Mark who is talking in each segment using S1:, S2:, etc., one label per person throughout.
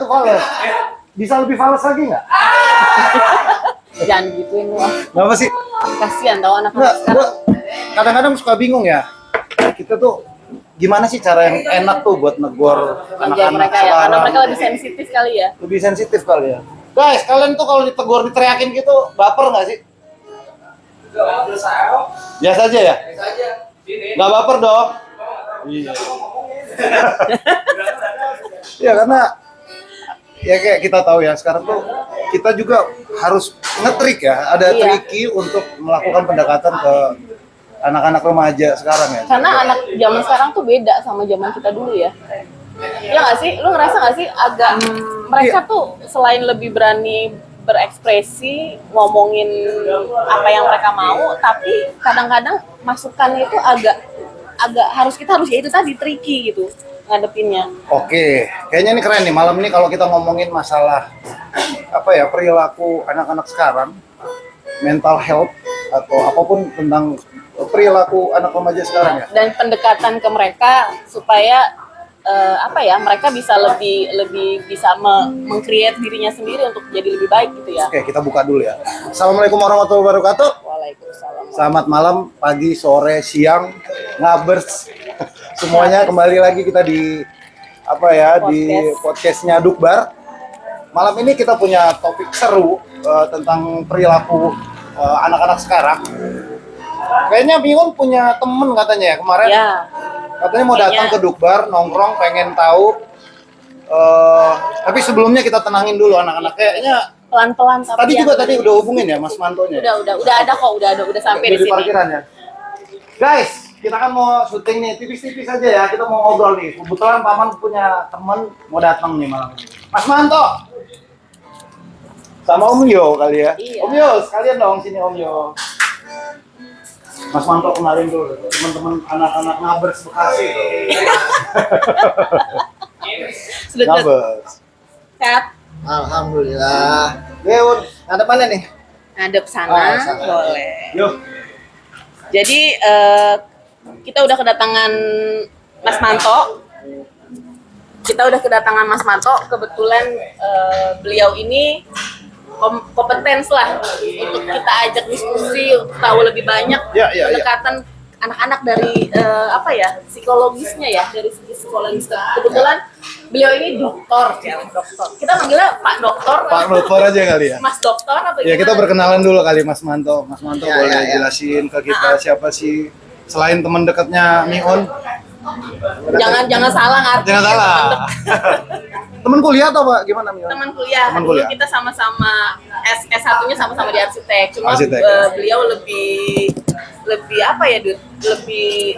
S1: tuh fals. Bisa lebih fals lagi nggak?
S2: Jangan gituin lu.
S1: Kenapa sih?
S2: Kasihan tau anak-anak
S1: Nggak,
S2: sekarang.
S1: gua kadang-kadang suka bingung ya. Kita tuh gimana sih cara yang enak tuh buat negor
S2: Menjauh
S1: anak-anak
S2: mereka ya, karena
S1: sekarang?
S2: mereka lebih sensitif kali ya.
S1: Lebih sensitif kali ya. Guys, kalian tuh kalau ditegur, diteriakin gitu, baper nggak sih? Biasa aja ya? Nggak baper dong? Iya. Ya karena ya kayak kita tahu ya sekarang tuh kita juga harus ngetrik ya, ada
S2: Iya.
S1: triki untuk melakukan pendekatan ke anak-anak remaja sekarang ya.
S2: Karena anak zaman sekarang tuh beda sama zaman kita dulu ya. Ya nggak sih? Lu ngerasa nggak sih agak mereka tuh selain lebih berani berekspresi, ngomongin apa yang mereka mau, tapi kadang-kadang masukannya itu agak kita harus ya itu tadi tricky gitu ngadepinnya.
S1: Oke, kayaknya ini keren nih malam ini kalau kita ngomongin masalah apa ya perilaku anak-anak sekarang, mental health atau apapun tentang perilaku anak remaja sekarang ya.
S2: Dan pendekatan ke mereka supaya mereka bisa lebih bisa meng-create dirinya sendiri untuk jadi lebih baik gitu ya.
S1: Oke, kita buka dulu ya. Assalamualaikum warahmatullahi wabarakatuh.
S2: Waalaikumsalam.
S1: Selamat malam, pagi, sore, siang, ngabers semuanya, kembali lagi kita di di podcastnya Dukbar. Malam ini kita punya topik seru tentang perilaku anak-anak sekarang. Kayaknya Miun punya temen katanya ya kemarin.
S2: Ya.
S1: Katanya mau datang ke Dukbar, nongkrong, pengen tahu. Tapi sebelumnya kita tenangin dulu anak-anak. Kayaknya
S2: Pelan-pelan
S1: tadi juga tadi udah hubungin ya Mas Mantonya.
S2: Udah ada kok, udah sampai di
S1: Dari
S2: sini.
S1: parkiran ya. Guys, kita kan mau syuting nih, tipis-tipis aja ya. Kita mau ngobrol nih. Kebetulan Paman punya temen mau datang nih malam ini. Mas Manto. Sama Om Yo kali ya.
S2: Iya.
S1: Om Yo, sekalian dong sini Om Yo. Mas Manto kenalin dulu teman-teman anak-anak Ngabers Bekasi.
S2: Sudah
S1: Ngabers.
S2: sehat.
S3: Alhamdulillah.
S1: Yeun,
S3: Ngadep mana nih?
S2: Ngadep sana,
S3: sana.
S2: boleh.
S1: yuk.
S2: Jadi kita udah kedatangan Mas Manto. Kebetulan beliau ini kompeten lah untuk kita ajak diskusi, untuk tahu lebih banyak
S1: Ya.
S2: pendekatan anak-anak dari psikologisnya ya, dari segi psikologis. Kebetulan beliau ini dokter. Kita manggilnya Pak Dokter.
S1: Pak Dokter aja kali ya.
S2: Mas Dokter apa
S1: Ya
S2: gimana?
S1: kita perkenalan dulu kali Mas Manto. Mas Manto
S3: Ya,
S1: boleh
S3: ya.
S1: jelasin ke kita siapa sih selain teman dekatnya Mion?
S2: Jangan salah ngerti.
S1: Jangan salah. Temen kuliah atau Pak? Gimana Mion?
S2: Teman kuliah.
S1: Teman
S2: Dulu
S1: kuliah.
S2: kita sama-sama S1-nya sama-sama di arsitek. Cuma
S1: Arsitek.
S2: beliau lebih lebih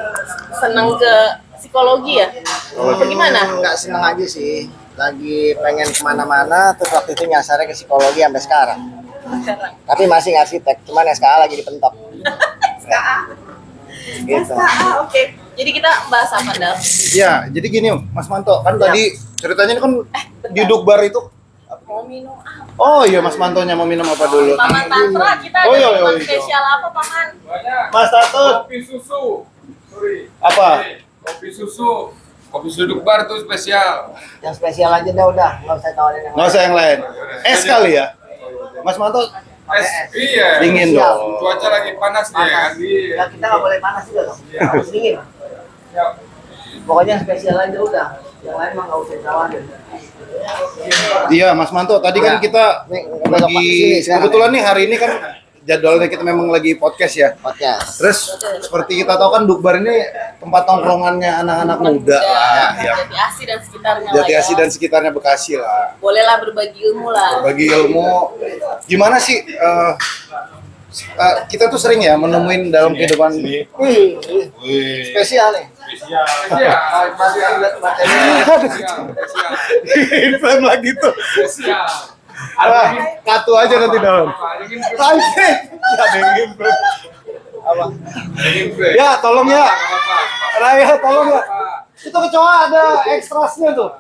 S2: seneng ke psikologi ya. Bagaimana?
S3: Nggak seneng aja sih. Lagi pengen kemana-mana, terus waktu itu nyasarnya ke psikologi sampai sekarang.
S2: Sekarang.
S3: Tapi masih arsitek, cuman SKA lagi dipentok.
S2: SKA.
S3: Gitu.
S2: SKA, oke. Jadi kita bahas apa, Dal?
S1: Ya, jadi gini Mas Manto, kan tadi ceritanya ini kan di Dukbar itu.
S2: Mau minum apa?
S1: Oh iya Mas Mantonya mau minum apa dulu?
S2: Paman Tantra, kita
S1: Oh,
S2: ada
S1: iya,
S2: minuman
S1: iya.
S2: spesial apa, Paman?
S1: Mas Tato.
S4: Kopi susu. Sorry.
S1: Apa?
S4: Kopi susu. Kopi susu Dukbar itu spesial.
S3: Yang spesial aja udah, nggak usah tawarin yang
S1: Nggak usah yang lain. Es kali ya? Mas Manto
S4: Es, iya.
S1: dingin
S3: Siap.
S1: dong.
S4: Cuaca lagi panas nih kan.
S3: Ya kita nggak boleh panas juga dong, harus dingin.
S4: Ya.
S3: Pokoknya spesial aja udah, yang lain mah nggak usah tawarin.
S1: Iya Mas Manto, tadi kan
S3: Ya.
S1: kita
S3: Nih,
S1: lagi
S3: sekarang
S1: kebetulan nih hari ini kan jadwalnya kita memang lagi podcast ya.
S3: podcast.
S1: Terus seperti kita tahu kan Dukbar ini tempat tongkrongannya anak-anak muda lah ya.
S2: Jati Asih dan sekitarnya
S1: Jati
S2: lah
S1: Asih
S2: ya.
S1: dan sekitarnya Bekasi lah.
S2: Bolehlah berbagi ilmu lah.
S1: Bagi ilmu gimana sih kita tuh sering ya menemuin dalam kehidupan
S3: Wih, spesial nih.
S4: Spesial.
S1: inflame lagi tuh.
S4: Spesial.
S1: Wah, katu aja nanti dong. Anjing, ada yang inflame. Apa? Ya, tolong ya. Raya, tolong ya. Itu kecoa ada ekstrasnya tuh.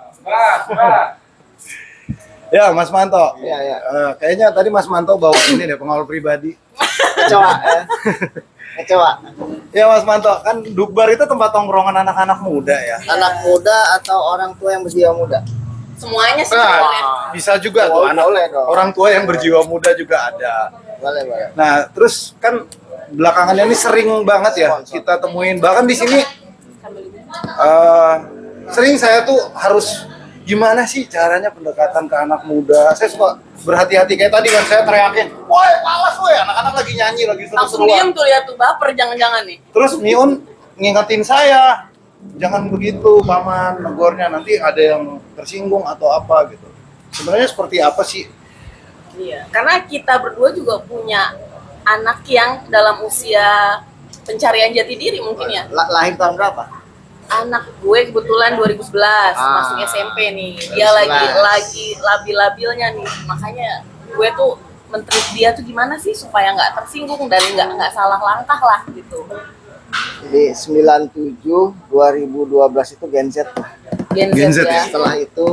S1: Ya, Mas Manto.
S3: Iya, iya.
S1: Kayaknya tadi Mas Manto bawa ini deh pengawal pribadi.
S3: Kecoa, kecoa.
S1: Ya Mas Manto, kan Dukbar itu tempat tongkrongan anak-anak muda ya.
S3: Anak muda atau orang tua yang berjiwa muda?
S2: semuanya sih
S1: Nah,
S2: sebenarnya.
S1: bisa juga tuh anak
S3: Boleh dong.
S1: orang tua yang berjiwa muda juga ada.
S3: Boleh.
S1: Nah, terus kan belakangan ini sering banget ya kita temuin, bahkan di sini sering saya tuh harus gimana sih caranya pendekatan ke anak muda. Saya suka berhati-hati kayak tadi kan saya teriakin, woi malas woi, anak-anak lagi nyanyi lagi
S2: Langsung
S1: seru-seruan.
S2: diem tuh lihat tuh baper jangan-jangan nih.
S1: Terus Miun ngingetin saya, jangan begitu paman, negornya nanti ada yang tersinggung atau apa gitu. Sebenarnya seperti apa sih?
S2: Iya, karena kita berdua juga punya anak yang dalam usia pencarian jati diri mungkin ya.
S3: Lahir tahun berapa?
S2: Anak gue kebetulan 2011 masuk SMP nih. Dia
S3: 2011.
S2: lagi labil-labilnya nih. Makanya gue tuh men-treat dia tuh gimana sih supaya nggak tersinggung dan nggak salah langkah lah gitu.
S3: Jadi 97 2012 itu Gen Z.
S2: Gen Z ya.
S3: Setelah itu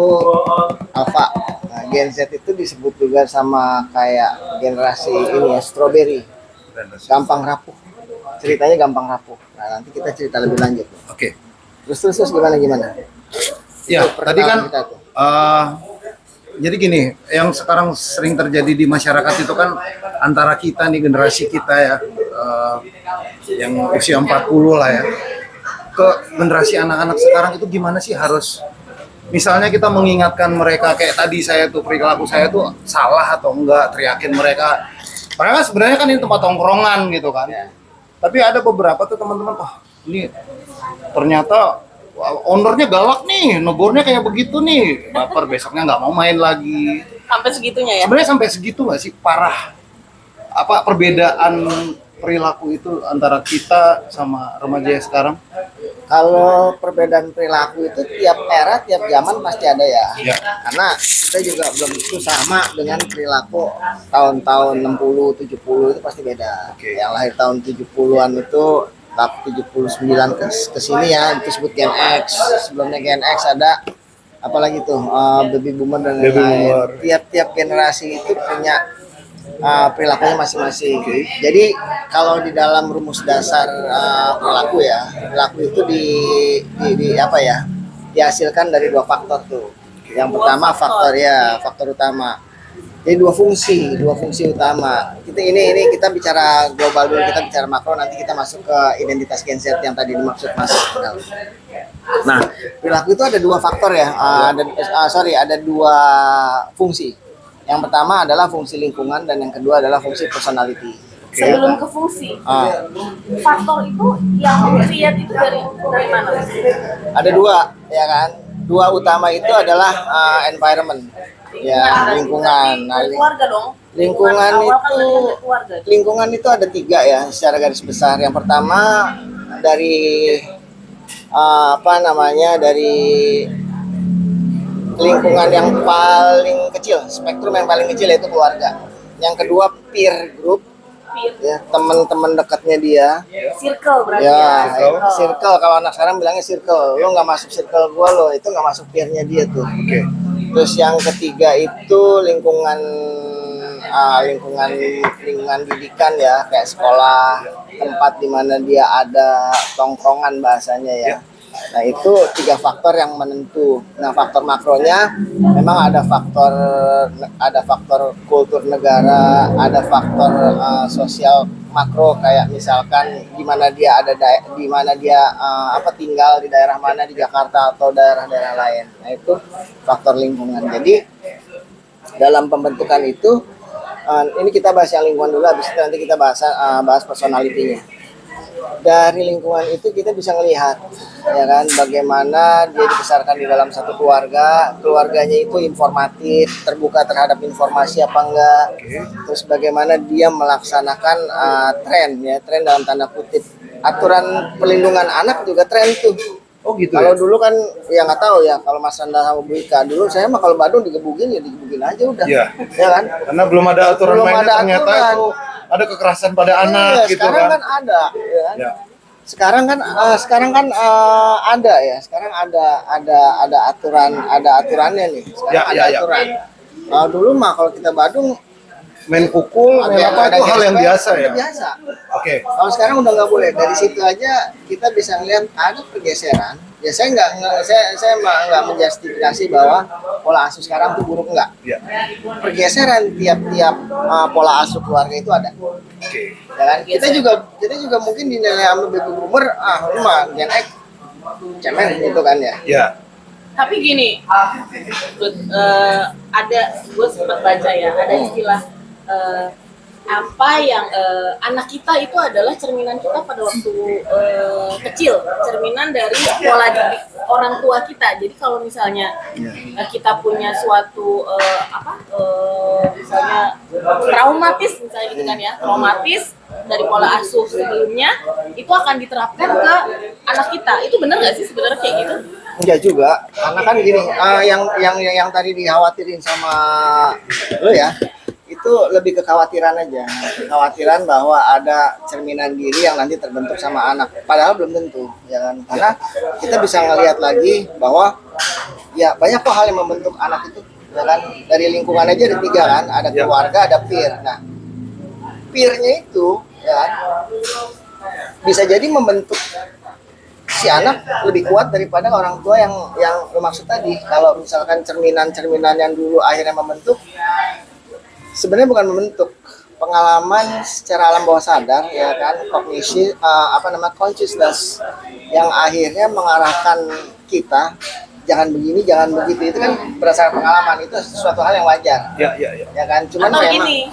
S3: Alpha. Nah, Gen Z itu disebut juga sama kayak generasi ini ya, strawberry. Gampang rapuh. Ceritanya gampang rapuh. Nah, nanti kita cerita lebih lanjut.
S1: Oke.
S3: Terus gimana?
S1: Ya,
S3: Itu
S1: tadi kan
S3: pertama kita tuh.
S1: jadi gini, yang sekarang sering terjadi di masyarakat itu kan antara kita nih generasi kita ya, yang usia 40 lah ya, ke generasi anak-anak sekarang itu gimana sih harus, misalnya kita mengingatkan mereka kayak tadi saya tuh perilaku saya tuh salah atau enggak, teriakin mereka. Mereka sebenarnya kan ini tempat tongkrongan gitu kan. Tapi ada beberapa tuh teman-teman, ini ternyata ownernya galak nih, negornya kayak begitu nih, baper besoknya nggak mau main lagi.
S2: Sampai segitunya ya.
S1: Sebenarnya sampai segitu nggak sih parah? Apa perbedaan perilaku itu antara kita sama remaja yang sekarang?
S3: Kalau perbedaan perilaku itu tiap era, tiap zaman pasti ada ya.
S1: Ya.
S3: Karena kita juga belum tentu sama dengan perilaku tahun-tahun 60, 70 itu pasti beda.
S1: Oke.
S3: Yang lahir tahun 70-an itu 79 ke sini ya, itu disebut Gen X. Sebelumnya Gen X ada apalagi tuh baby boomer dan
S1: Baby
S3: lain-lain.
S1: boomer.
S3: Tiap generasi itu punya perilakunya masing-masing. Jadi kalau di dalam rumus dasar perilaku itu di apa ya? Dihasilkan dari dua faktor tuh. Yang pertama faktor utama. Jadi dua fungsi utama. Kita bicara global dulu, kita bicara makro, nanti kita masuk ke identitas Gen Z yang tadi dimaksud Mas. Nah, perilaku itu ada dua faktor ya. Ada dua fungsi. Yang pertama adalah fungsi lingkungan dan yang kedua adalah fungsi personality.
S2: Sebelum ke fungsi, faktor itu yang lihat itu dari mana?
S3: Ada dua, ya kan? Dua utama itu adalah environment. Ya, lingkungan. Nah,
S2: Keluarga dong.
S3: lingkungan
S2: Awal kan
S3: itu
S2: dari keluarga.
S3: lingkungan itu ada tiga ya secara garis besar. Yang pertama dari dari lingkungan yang paling kecil, spektrum yang paling kecil yaitu keluarga. Yang kedua peer group, ya teman-teman dekatnya dia.
S2: Circle berarti
S3: Ya,
S2: ya.
S3: circle. Kalau anak sekarang bilangnya circle. Lo nggak masuk circle gua lo, itu nggak masuk peernya dia tuh.
S1: Oke.
S3: Terus yang ketiga itu lingkungan didikan ya, kayak sekolah, tempat di mana dia ada tongkrongan bahasanya ya. Nah, itu tiga faktor yang menentu. Nah, faktor makronya memang ada faktor kultur negara, ada faktor sosial makro kayak misalkan di mana dia tinggal di daerah mana di Jakarta atau daerah-daerah lain. Nah, itu faktor lingkungan. Jadi dalam pembentukan itu ini kita bahas yang lingkungan dulu, habis itu nanti kita bahas personality-nya. Dari lingkungan itu kita bisa melihat ya kan bagaimana dia dibesarkan di dalam satu keluarganya itu informatif, terbuka terhadap informasi apa enggak. Terus bagaimana dia melaksanakan tren dalam tanda kutip. Aturan perlindungan anak juga tren tuh.
S1: Oh gitu.
S3: Kalau
S1: Ya?
S3: dulu kan ya nggak tahu ya, kalau Mas Randa sama Bu Ika dulu saya mah kalau Badung digebugin aja udah.
S1: Iya.
S3: Ya kan?
S1: Karena belum ada aturan
S3: Belum
S1: mainnya,
S3: ada
S1: ternyata
S3: aturan.
S1: itu ada kekerasan pada anak gitu
S3: sekarang
S1: kan.
S3: kan ada ya kan?
S1: Ya.
S3: Sekarang kan ada ya. Sekarang ada aturannya nih. Sekarang ada
S1: Ya.
S3: aturan. Dulu mah kalau kita Badung
S1: Main pukul, main apa itu hal yang biasa ya.
S3: Biasa.
S1: Oke.
S3: Kalau sekarang udah nggak boleh. Dari situ aja kita bisa ngeliat ada pergeseran Ya saya nggak menjustifikasi bahwa pola asuh sekarang tuh buruk, enggak.
S1: Ya.
S3: Pergeseran tiap pola asuh keluarga itu ada.
S1: Oke.
S3: Ya kan? Kita juga mungkin dinilai sama baby boomer, lu mah Gen X cemen gitu kan ya.
S1: Ya.
S2: Tapi gini, ada gue sempat baca ya, ada istilah apa yang anak kita itu adalah cerminan kita pada waktu kecil, cerminan dari pola didik orang tua kita. Jadi kalau misalnya kita punya suatu misalnya traumatis misalnya gitu kan ya, traumatis dari pola asuh sebelumnya itu akan diterapkan ke anak kita. Itu benar nggak sih sebenarnya kayak gitu?
S3: Enggak juga, karena kan gini, yang tadi dikhawatirin sama lo ya, itu lebih kekhawatiran aja, kekhawatiran bahwa ada cerminan diri yang nanti terbentuk sama anak, padahal belum tentu, ya kan? Karena kita bisa ngelihat lagi bahwa ya banyak kok hal yang membentuk anak itu, ya kan? Dari lingkungan aja ada 3 kan, ada keluarga, ada peer. Nah, peernya itu, ya kan, bisa jadi membentuk si anak lebih kuat daripada orang tua yang lo maksud tadi. Kalau misalkan cerminan-cerminan yang dulu akhirnya membentuk, sebenarnya bukan membentuk, pengalaman secara alam bawah sadar, ya kan, kognisi, consciousness yang akhirnya mengarahkan kita jangan begini, jangan begitu, itu kan berdasarkan pengalaman, itu sesuatu hal yang wajar.
S1: Ya.
S3: Ya kan, cuman
S2: Atau
S3: memang
S2: gini,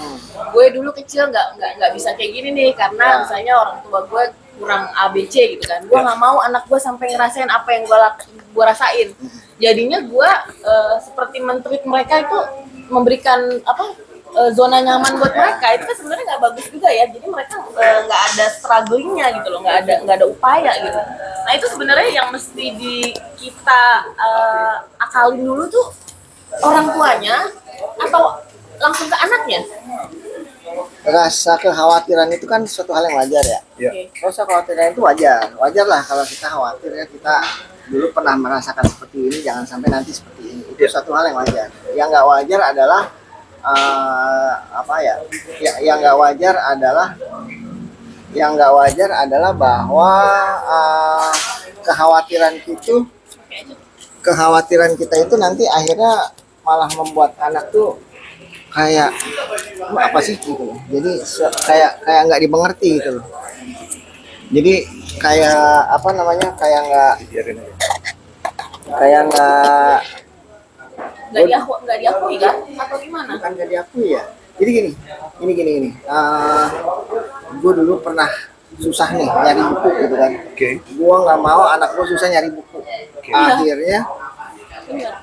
S2: gue dulu kecil nggak bisa kayak gini nih karena misalnya orang tua gue kurang ABC gitu kan. Gue nggak mau anak gue sampai ngerasain apa yang gue rasain. Jadinya gue seperti men-treat mereka itu memberikan zona nyaman buat mereka, itu kan sebenarnya nggak bagus juga ya. Jadi mereka nggak ada strugglingnya gitu loh, nggak ada upaya gitu. Nah itu sebenarnya yang mesti kita akalin dulu tuh orang tuanya atau langsung ke anaknya.
S3: rasa kekhawatiran itu kan suatu hal yang wajar ya.
S1: Ya.
S3: Rasa kekhawatiran itu wajar lah kalau kita khawatir ya, kita dulu pernah merasakan seperti ini, jangan sampai nanti seperti ini. Itu suatu hal yang wajar. Yang nggak wajar adalah yang nggak wajar adalah bahwa kekhawatiran kita itu nanti akhirnya malah membuat anak tuh kayak apa sih gitu loh. Jadi kayak nggak dimengerti gitu loh. Jadi kayak
S2: nggak diakui kan atau gimana?
S3: bukan nggak diakui ya. Jadi gini. Gue dulu pernah susah nih nyari buku gitu kan.
S1: Oke.
S3: Gue nggak mau anak gue susah nyari buku. Akhirnya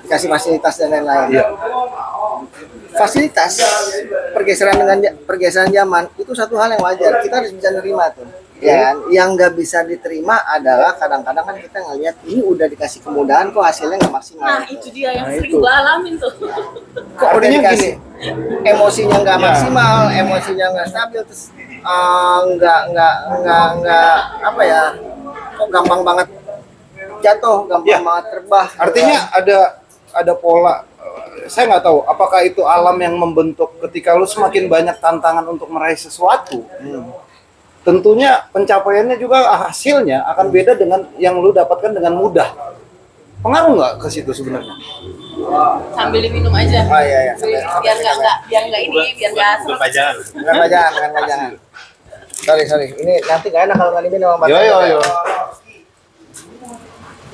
S3: dikasih fasilitas dan lain-lain.
S1: Iya.
S3: Fasilitas pergeseran zaman itu satu hal yang wajar, kita harus bisa nerima tuh. Ya, yang nggak bisa diterima adalah kadang-kadang kan kita ngelihat ini udah dikasih kemudahan kok hasilnya nggak maksimal.
S2: Nah itu dia yang sering
S1: itu.
S2: gue alamin tuh.
S3: Kok udah dikasih emosinya nggak maksimal, emosinya nggak stabil, terus nggak apa ya, kok gampang banget jatuh, gampang banget terbah.
S1: Artinya ada pola. Saya nggak tahu apakah itu alam yang membentuk ketika lu semakin banyak tantangan untuk meraih sesuatu. Tentunya pencapaiannya juga hasilnya akan beda dengan yang lu dapatkan dengan mudah. Pengaruh nggak ke situ sebenarnya?
S2: Sambil diminum aja.
S3: Oh iya.
S2: Biar nggak ini, biar nggak serak.
S3: Bukan pajangan. Sorry. Ini nanti nggak enak kalau nggak diminum sama
S1: Yo.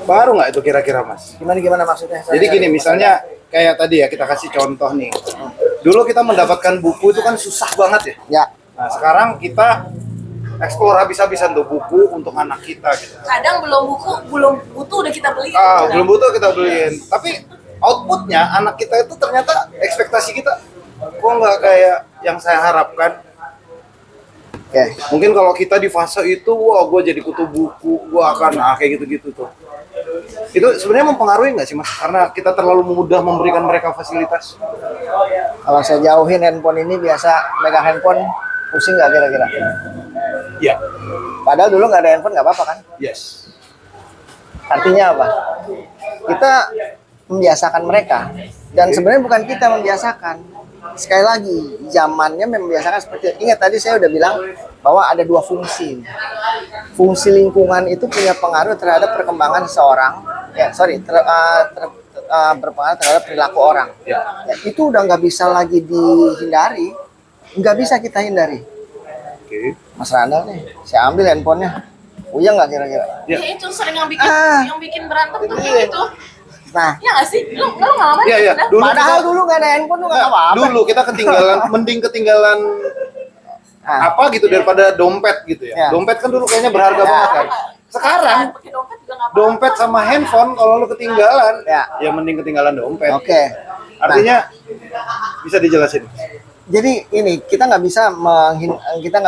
S1: Baru nggak itu kira-kira Mas?
S3: Gimana maksudnya?
S1: Jadi gini, misalnya kayak tadi ya, kita kasih contoh nih. Dulu kita mendapatkan buku itu kan susah banget ya.
S3: Ya.
S1: Nah sekarang kita eksplor habis-habisan tuh buku untuk anak kita gitu.
S2: Kadang belum butuh udah kita beli.
S1: Belum butuh kita beliin. Tapi outputnya anak kita itu ternyata ekspektasi kita kok nggak kayak yang saya harapkan.
S3: Oke.
S1: Mungkin kalau kita di fase itu, wah gue jadi kutu buku, gue akan kayak gitu-gitu tuh. Itu sebenarnya mempengaruhi nggak sih Mas? Karena kita terlalu mudah memberikan mereka fasilitas.
S3: Kalau saya jauhin handphone ini, biasa megang handphone pusing nggak kira-kira?
S1: Ya.
S3: Padahal dulu nggak ada handphone nggak apa-apa kan?
S1: Yes.
S3: Artinya apa? Kita membiasakan mereka, dan sebenarnya bukan kita membiasakan, sekali lagi zamannya membiasakan seperti ingat tadi saya udah bilang bahwa ada dua fungsi. Fungsi lingkungan itu punya pengaruh terhadap perkembangan seseorang, berpengaruh terhadap perilaku orang. Ya, itu udah nggak bisa lagi dihindari, nggak bisa kita hindari.
S1: Oke.
S3: Mas Randall nih, saya ambil handphonenya. Uyang nggak kira-kira?
S2: Ya itu sering yang bikin berantem tuh kayak gitu.
S3: Nah,
S2: Ya nggak sih? Lu ngalamin?
S1: Iya, iya.
S2: Udah?
S1: Dulu
S3: padahal
S1: kita-
S3: dulu nggak ada handphone tuh nggak apa-apa.
S1: Dulu kita ketinggalan, mending ketinggalan
S3: Nah,
S1: apa gitu daripada dompet gitu ya.
S3: Ya.
S1: Dompet kan dulu kayaknya berharga
S3: Ya.
S1: banget kan. Sekarang
S2: Pakai dompet juga nggak apa-apa.
S1: dompet sama handphone kalau lu ketinggalan,
S3: Ya.
S1: ya mending ketinggalan dompet.
S3: Oke.
S1: Artinya bisa dijelasin.
S3: Jadi ini kita nggak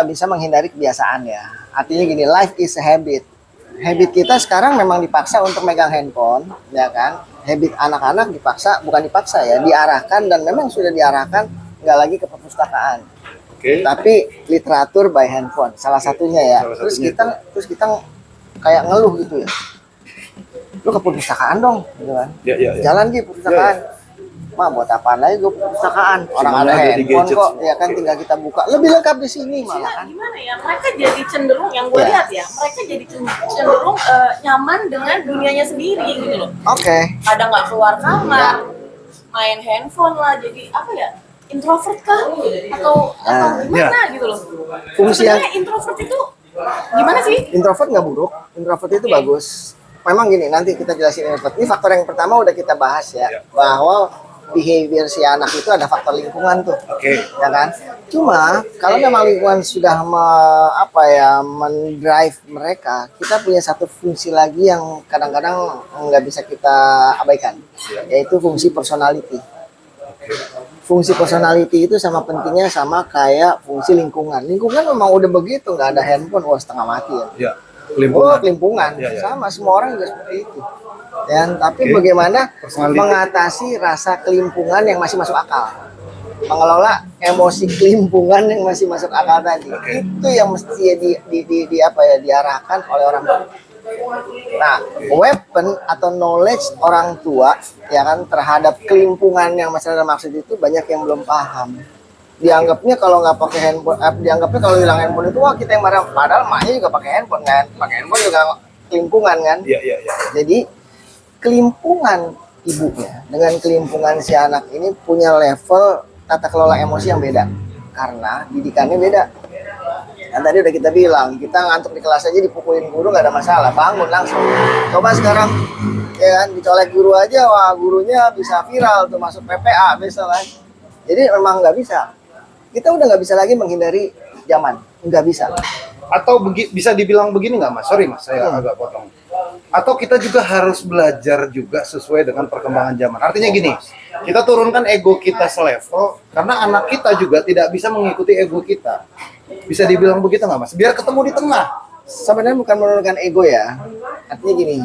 S3: bisa menghindari kebiasaan ya. Artinya gini, life is a habit. Habit kita sekarang memang dipaksa untuk megang handphone, ya kan? Habit anak-anak bukan dipaksa ya, diarahkan dan memang sudah diarahkan nggak lagi ke perpustakaan,
S1: Oke.
S3: tapi literatur by handphone salah satunya ya.
S1: Salah
S3: Terus
S1: satunya
S3: kita kayak ngeluh gitu ya. Lu ke perpustakaan dong, gitu kan?
S1: Ya, ya, ya.
S3: Jalan ke perpustakaan. Mah buat apaan lagi gue perpustakaan? Orang
S1: Semuanya
S3: ada
S1: ada di
S3: handphone
S1: gadget
S3: kok,
S1: semua.
S3: ya kan tinggal kita buka. Lebih lengkap di sini malah
S2: Cuma
S3: kan.
S2: gimana ya, mereka jadi cenderung yang gue
S3: Ya.
S2: lihat ya, mereka jadi cenderung nyaman dengan dunianya sendiri gitu loh.
S3: Oke.
S2: Kadang nggak keluar kamar, main handphone lah, jadi apa ya, introvert kah atau gimana gitu loh.
S3: Fungsi yang
S2: Sebenarnya introvert itu gimana sih?
S3: introvert nggak buruk, introvert itu bagus. Memang gini, nanti kita jelasin introvert. Ini faktor yang pertama udah kita bahas ya, bahwa behavior si anak itu ada faktor lingkungan tuh.
S1: Oke.
S3: Ya kan? Cuma kalau memang lingkungan sudah mendrive mereka, kita punya satu fungsi lagi yang kadang-kadang nggak bisa kita abaikan, yaitu fungsi personality. Fungsi personality itu sama pentingnya sama kayak fungsi lingkungan. Lingkungan memang udah begitu, nggak ada handphone, wah setengah mati ya.
S1: Ya.
S3: Oh, kelimpungan.
S1: Ya, ya.
S3: Sama semua orang juga seperti itu. Dan tapi
S1: Oke.
S3: bagaimana
S1: Personality.
S3: mengatasi rasa kelimpungan yang masih masuk akal? Mengelola emosi kelimpungan yang masih masuk akal tadi.
S1: Oke.
S3: Itu yang mesti diarahkan oleh orang tua. Nah, weapon atau knowledge orang tua ya kan terhadap kelimpungan yang masalah maksud itu banyak yang belum paham. Dianggapnya kalau nggak pakai handphone, dianggapnya kalau hilang handphone itu wah kita yang marah. Padahal maknya juga pakai handphone kan, pakai handphone juga kelimpungan kan.
S1: Iya, iya, iya.
S3: Jadi kelimpungan ibunya dengan kelimpungan si anak ini punya level tata kelola emosi yang beda karena didikannya beda. Kan tadi udah kita bilang, kita ngantuk di kelas aja dipukulin guru nggak ada masalah, bangun langsung. Coba sekarang, ya kan, dicolek guru aja, wah gurunya bisa viral tuh masuk PPA besok kan. Jadi memang nggak bisa. Kita udah nggak bisa lagi menghindari zaman, nggak bisa.
S1: Atau bisa dibilang begini nggak mas? Sorry mas, saya agak potong. Atau kita juga harus belajar juga sesuai dengan perkembangan zaman. Artinya gini, kita turunkan ego kita selevel karena anak kita juga tidak bisa mengikuti ego kita. Bisa dibilang begitu nggak mas? Biar ketemu di tengah.
S3: Sebenarnya bukan menurunkan ego ya. Artinya gini,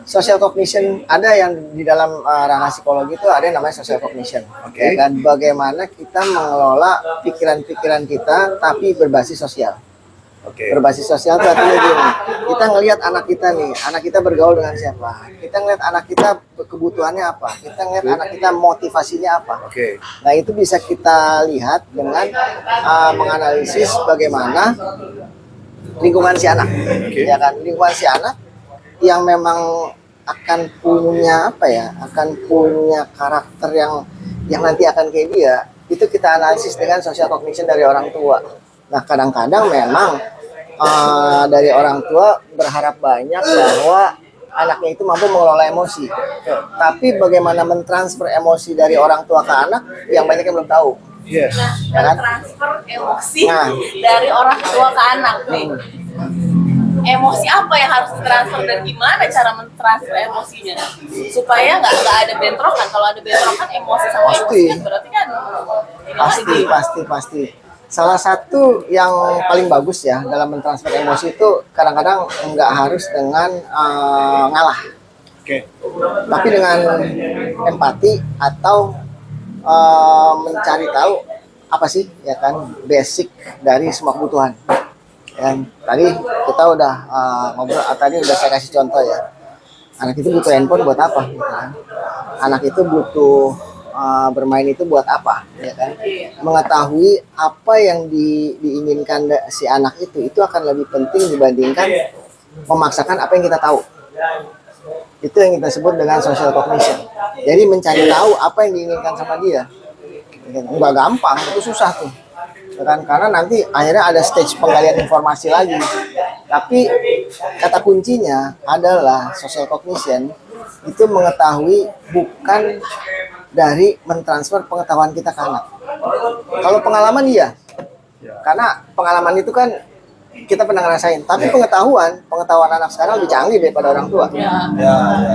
S3: social cognition ada yang di dalam ranah psikologi itu ada yang namanya social cognition.
S1: Oke.
S3: Ya kan, bagaimana kita mengelola pikiran-pikiran kita tapi berbasis sosial.
S1: Oke.
S3: Berbasis sosial itu artinya gini, kita ngelihat anak kita nih, anak kita bergaul dengan siapa, kita ngelihat anak kita kebutuhannya apa, kita ngelihat anak kita motivasinya apa.
S1: Oke.
S3: Nah itu bisa kita lihat dengan menganalisis bagaimana lingkungan si anak, ya kan, lingkungan si anak yang memang akan punya akan punya karakter yang nanti akan kayak dia, itu kita analisis dengan social cognition dari orang tua. Nah kadang-kadang memang dari orang tua berharap banyak bahwa anaknya itu mampu mengelola emosi. Tapi bagaimana mentransfer emosi dari orang tua ke anak yang banyak yang belum tahu.
S1: Yes.
S3: Ya kan?
S2: Transfer emosi
S3: Nah.
S2: dari orang tua ke anak nih. Emosi apa yang harus ditransfer dan gimana cara mentransfer emosinya supaya nggak ada bentrokan. Kalau ada bentrokan emosi sama
S3: Pasti.
S2: emosi kan berarti kan ini
S3: Pasti. Salah satu yang paling bagus ya dalam mentransfer emosi itu kadang-kadang nggak harus dengan ngalah,
S1: Oke.
S3: tapi dengan empati atau mencari tahu apa sih ya kan basic dari semua kebutuhan. Dan tadi kita udah ngobrol, tadi udah saya kasih contoh ya. Anak itu butuh handphone buat apa? Gitu kan? Anak itu butuh bermain itu buat apa, ya kan? Mengetahui apa yang diinginkan si anak itu akan lebih penting dibandingkan memaksakan apa yang kita tahu. Itu yang kita sebut dengan social cognition. Jadi mencari tahu apa yang diinginkan sama dia. Nggak gampang, itu susah tuh. Ya kan? Karena nanti akhirnya ada stage penggalian informasi lagi. Tapi kata kuncinya adalah social cognition itu mengetahui bukan dari mentransfer pengetahuan kita ke anak. Kalau pengalaman iya, karena pengalaman itu kan kita pernah ngerasain. Tapi pengetahuan anak sekarang lebih canggih daripada orang tua.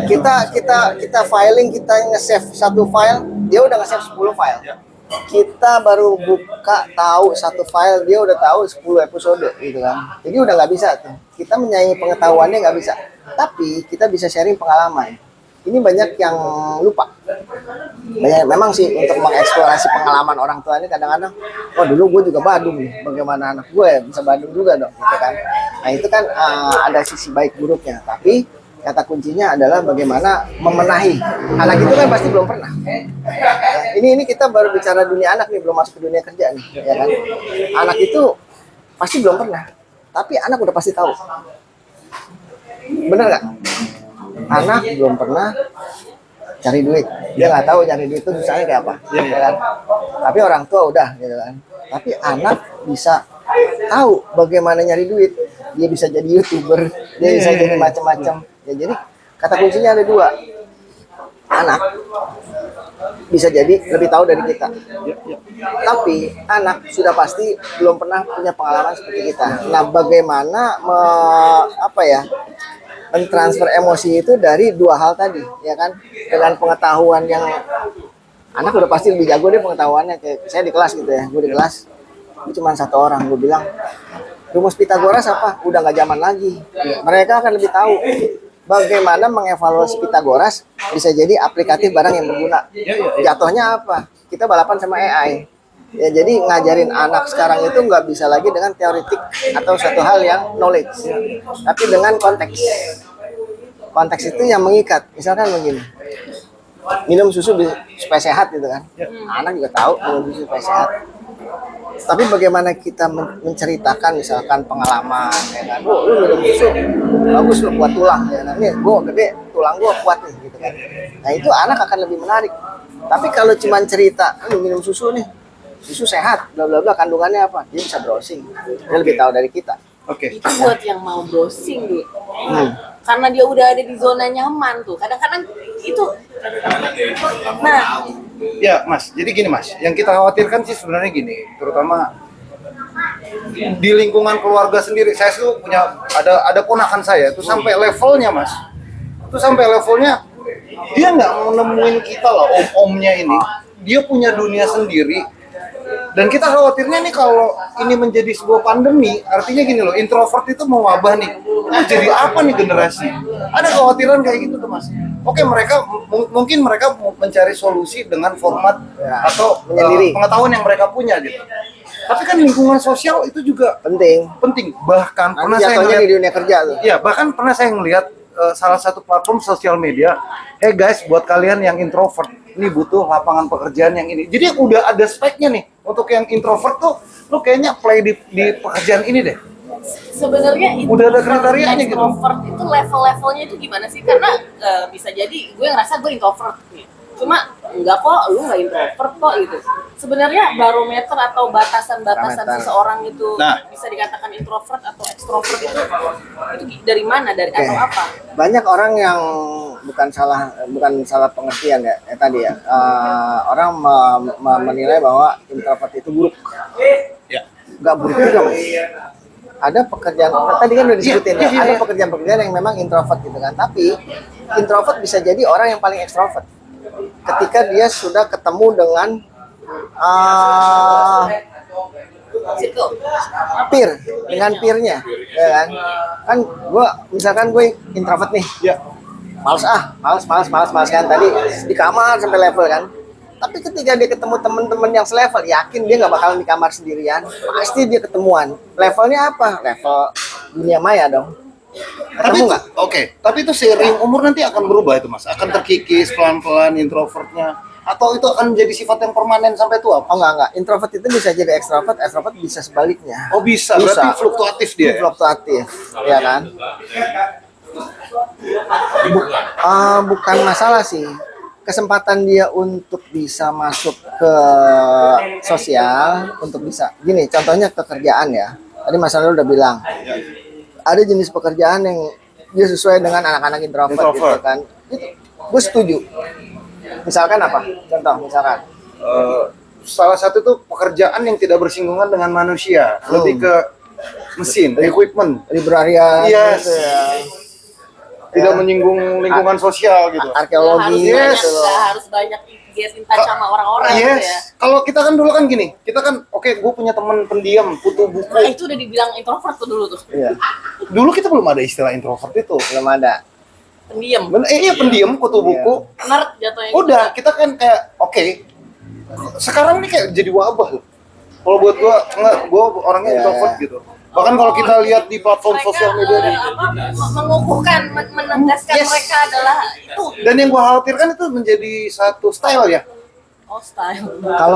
S3: Kita filing, kita nge-save satu file, dia udah nge-save 10 file. Kita baru buka tahu satu file, dia udah tahu 10 episode gitu kan. Jadi udah nggak bisa tuh. Kita menyaingi pengetahuannya nggak bisa. Tapi kita bisa sharing pengalaman. Ini banyak yang lupa. Banyak, memang sih untuk mengeksplorasi pengalaman orang tua ini kadang-kadang, oh dulu gue juga Badung nih, bagaimana anak gue ya bisa Badung juga dong, gitu kan. Nah itu kan ada sisi baik buruknya. Tapi kata kuncinya adalah bagaimana memenahi. Anak itu kan pasti belum pernah. Ini kita baru bicara dunia anak nih, belum masuk ke dunia kerja nih, ya kan. Anak itu pasti belum pernah, tapi anak udah pasti tahu. Bener nggak? Anak belum pernah cari duit, dia nggak tahu cari duit itu susahnya kayak apa, ya kan? Tapi orang tua udah, gitu kan. Tapi anak bisa tahu bagaimana nyari duit, dia bisa jadi YouTuber, dia bisa jadi macam-macam. Ya jadi kata kuncinya ada dua, anak bisa jadi lebih tahu dari kita, tapi anak sudah pasti belum pernah punya pengalaman seperti kita. Nah, bagaimana mentransfer emosi itu dari dua hal tadi, ya kan? Dengan pengetahuan yang anak udah pasti lebih jago deh pengetahuannya. Kayak saya di kelas gitu ya, gue di kelas, gue cuma satu orang, gue bilang rumus Pitagoras apa? Udah nggak zaman lagi. Mereka akan lebih tahu bagaimana mengevaluasi Pitagoras bisa jadi aplikatif barang yang berguna. Jatuhnya apa? Kita balapan sama AI. Ya, jadi ngajarin anak sekarang itu nggak bisa lagi dengan teoretik atau suatu hal yang knowledge, tapi dengan konteks. Konteks itu yang mengikat. Misalkan begini, minum susu supaya sehat gitu kan. Anak juga tahu minum susu supaya sehat. Tapi bagaimana kita menceritakan misalkan pengalaman, ya kan? Oh, lu minum susu bagus lu buat tulang, ya kan? Nih, gua gede, tulang gua kuat nih, gitu kan. Nah itu anak akan lebih menarik. Tapi kalau cuma cerita, lu minum susu nih, susu sehat, bla bla bla, kandungannya apa? Dia bisa browsing. Dia lebih tahu dari kita.
S1: Oke.
S2: Itu buat yang mau browsing deh. Karena dia udah ada di zona nyaman tuh. Kadang-kadang itu. Nah,
S1: Ya Mas, jadi gini Mas, yang kita khawatirkan sih sebenarnya gini, terutama di lingkungan keluarga sendiri. Saya tuh punya ada ponakan saya itu sampai levelnya Mas, itu sampai levelnya dia nggak mau nemuin kita lah, om-omnya ini, dia punya dunia sendiri. Dan kita khawatirnya nih kalau ini menjadi sebuah pandemi, artinya gini loh, introvert itu mau wabah nih. Ini jadi apa nih generasi? Ada kekhawatiran kayak gitu tuh Mas. Oke, mereka mungkin mereka mencari solusi dengan format atau pengetahuan yang mereka punya gitu. Tapi kan lingkungan sosial itu juga penting. Bahkan pernah saya ngeliat
S3: di dunia kerja tuh.
S1: Iya, bahkan pernah saya ngeliat salah satu platform sosial media, hey guys, buat kalian yang introvert, ini butuh lapangan pekerjaan yang ini. Jadi udah ada speknya nih. Untuk yang introvert tuh, lu kayaknya play di pekerjaan ini deh.
S2: sebenarnya
S1: Udah ada kriterianya gitu.
S2: Introvert itu level-levelnya itu gimana sih? Karena bisa jadi gue ngerasa gue introvert nih. Cuma enggak kok, lu nggak introvert kok gitu. Sebenarnya barometer atau batasan-batasan seseorang itu bisa dikatakan introvert atau ekstrovert itu dari mana, dari atau apa?
S3: Banyak orang yang bukan salah pengertian ya, tadi ya. Orang menilai bahwa introvert itu buruk.
S1: Ya.
S3: Nggak buruk juga Mas. Ada pekerjaan, tadi kan udah disebutin ya, ada pekerjaan-pekerjaan yang memang introvert gitu kan. Tapi introvert bisa jadi orang yang paling ekstrovert ketika dia sudah ketemu dengan peernya, ya kan? Kan misalkan gue introvert nih, males kan, tadi di kamar sampai level kan. Tapi ketika dia ketemu teman-teman yang selevel, yakin dia nggak bakalan di kamar sendirian, pasti dia ketemuan. Levelnya apa? Level dunia maya dong. Ketemu nggak?
S1: Tapi itu seiring umur nanti akan berubah itu Mas, akan terkikis pelan-pelan introvertnya. Atau itu akan menjadi sifat yang permanen sampai tua?
S3: Oh enggak. Introvert itu bisa jadi ekstrovert, ekstrovert bisa sebaliknya.
S1: Oh bisa, berarti fluktuatif dia ya?
S3: Fluktuatif, ya kan? Bukan masalah sih. Kesempatan dia untuk bisa masuk ke sosial, untuk bisa gini, contohnya pekerjaan ya. Tadi Mas Aldo udah bilang, ada jenis pekerjaan yang dia sesuai dengan anak-anak introvert. Gitu kan. Itu gue setuju. Misalkan apa? Contoh misalkan.
S1: Salah satu itu pekerjaan yang tidak bersinggungan dengan manusia, lebih ke mesin, equipment,
S3: librarian,
S1: yes.
S3: Gitu ya.
S1: Tidak menyinggung lingkungan sosial gitu.
S3: Arkeologi,
S2: nggak harus banyak get in touch sama orang-orang gitu ya.
S1: Kalau kita kan dulu kan gini, kita kan gue punya teman pendiam, kutu buku.
S2: Nah, itu udah dibilang introvert tuh dulu tuh.
S3: Iya.
S1: Dulu kita belum ada istilah introvert itu.
S3: Belum ada.
S2: Pendiam.
S1: Iya pendiam, kutu buku.
S2: Nerd jatuhnya.
S1: Udah, kita kan kayak sekarang ini kayak jadi wabah loh. Kalau buat gue orangnya introvert gitu. Bahkan kalau kita lihat di platform sosial media
S2: mengukuhkan, menegaskan mereka adalah itu.
S1: Dan yang gue khawatirkan itu menjadi satu style ya.
S2: Oh, style.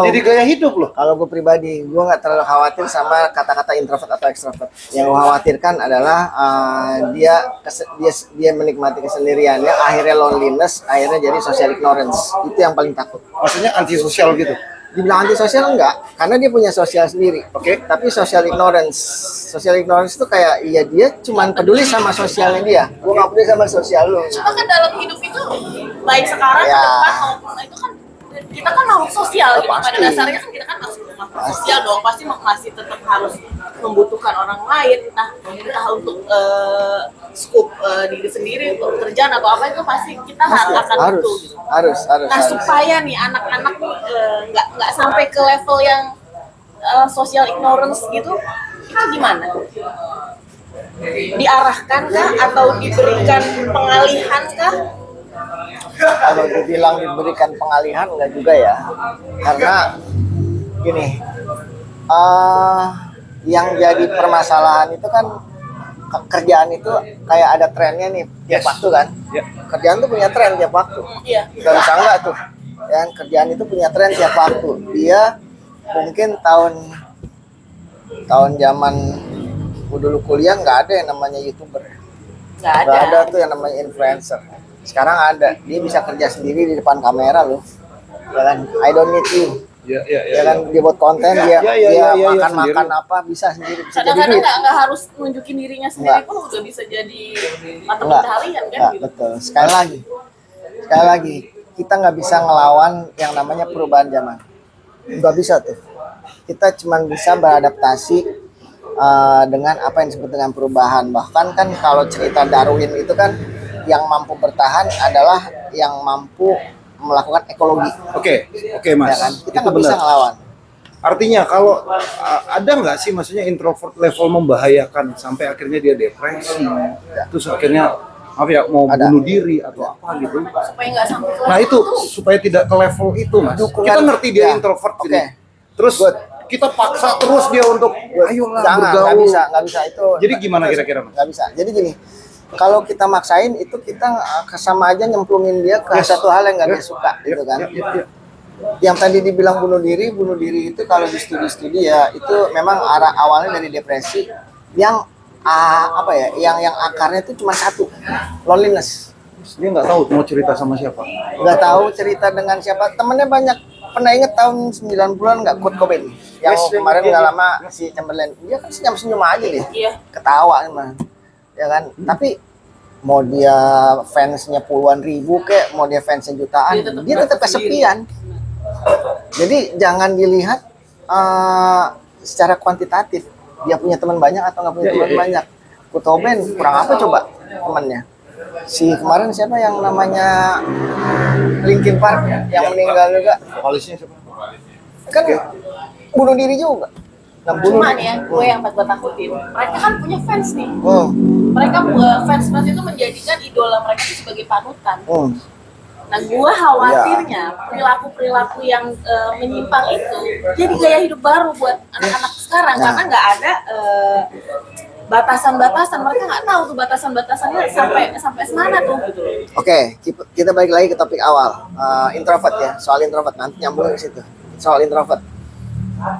S1: Jadi gaya hidup loh.
S3: Kalau gue pribadi, gue nggak terlalu khawatir sama kata-kata introvert atau extrovert. Yang gue khawatirkan adalah dia menikmati kesendiriannya, akhirnya loneliness, akhirnya jadi social ignorance. Itu yang paling takut.
S1: Maksudnya antisosial gitu.
S3: Dibilang antisosial enggak, karena dia punya sosial sendiri.
S1: Oke.
S3: Tapi social ignorance itu kayak dia cuman peduli sama sosialnya dia. Gue nggak peduli sama sosial lu.
S2: Cuma kan dalam hidup itu baik sekarang ke depan maupun itu kan kita kan makhluk sosial gitu. Pada dasarnya kan kita kan makhluk sosial dong, pasti masih tetap harus membutuhkan orang lain. Nah, entah untuk scoop diri sendiri untuk kerjaan atau apa itu pasti kita akan butuh. Gitu.
S3: Harus.
S2: Nah, supaya nih anak-anak nggak sampai ke level yang social ignorance gitu, itu gimana? Diarahkan kah atau diberikan pengalihan kah?
S3: Kalau dibilang diberikan pengalihan enggak juga ya, karena gini, yang jadi permasalahan itu kan kerjaan itu kayak ada trennya nih tiap waktu kan. Kerjaan tuh punya tren tiap waktu. Gak bisa enggak tuh, ya kerjaan itu punya tren tiap waktu. Dia mungkin tahun zaman dulu kuliah nggak ada yang namanya YouTuber, nggak ada tuh yang namanya influencer. Sekarang ada, dia bisa kerja sendiri di depan kamera loh, ya kan? I don't need you, ya kan? Dia buat konten, dia makan apa bisa sendiri, bisa jadi duit.
S2: Nggak harus nunjukin dirinya sendiri pun udah bisa jadi mata pencaharian kan gitu.
S3: Betul. Sekali lagi kita nggak bisa ngelawan yang namanya perubahan zaman, nggak bisa tuh. Kita cuma bisa beradaptasi dengan apa yang disebut dengan perubahan. Bahkan kan kalau cerita Darwin itu kan yang mampu bertahan adalah yang mampu melakukan ekologi.
S1: Oke, Mas.
S3: Ya kan? Kita nggak bisa ngelawan.
S1: Artinya kalau ada nggak sih maksudnya introvert level membahayakan sampai akhirnya dia depresi, terus akhirnya mau bunuh diri atau apa gitu.
S2: Supaya nggak sampai ke
S1: Nah itu supaya tidak ke level itu, Mas. Kita ngerti dia introvert gitu. Terus kita paksa terus dia untuk ayolah bergaul.
S3: Nggak bisa itu.
S1: Jadi gimana kira-kira, Mas?
S3: Nggak bisa. Jadi gini, kalau kita maksain itu kita sama aja nyemplungin dia ke satu hal yang nggak dia suka, gitu kan? Yang tadi dibilang bunuh diri itu kalau di studi-studi ya itu memang awalnya dari depresi yang yang akarnya itu cuma satu, loneliness.
S1: Dia nggak tahu mau cerita sama siapa.
S3: Nggak tahu cerita dengan siapa. Temennya banyak. Pernah inget tahun 90-an nggak Kurt Cobain yang kemarin nggak lama si Chamberlain, dia kan senyum aja deh, ketawa emang, ya kan. Tapi mau dia fansnya puluhan ribu mau dia fansnya jutaan, dia tetap kesepian. Jadi jangan dilihat secara kuantitatif dia punya teman banyak atau nggak punya teman banyak. Kurt Cobain kurang apa coba temannya? Si kemarin siapa yang namanya Linkin Park yang meninggal juga?
S1: Vokalisnya siapa?
S3: Kan bunuh diri juga.
S2: Cuman ya, gue yang gue takutin, mereka kan punya fans nih. Mereka fans itu menjadikan idola mereka itu sebagai panutan. Nah, gue khawatirnya perilaku yang menyimpang itu jadi gaya hidup baru buat anak-anak sekarang karena nggak ada batasan-batasan, mereka nggak tahu tuh batasan-batasannya sampai semana tuh gitu loh.
S3: Oke, kita balik lagi ke topik awal, introvert ya, soal introvert, nanti nyambung ke situ, soal introvert.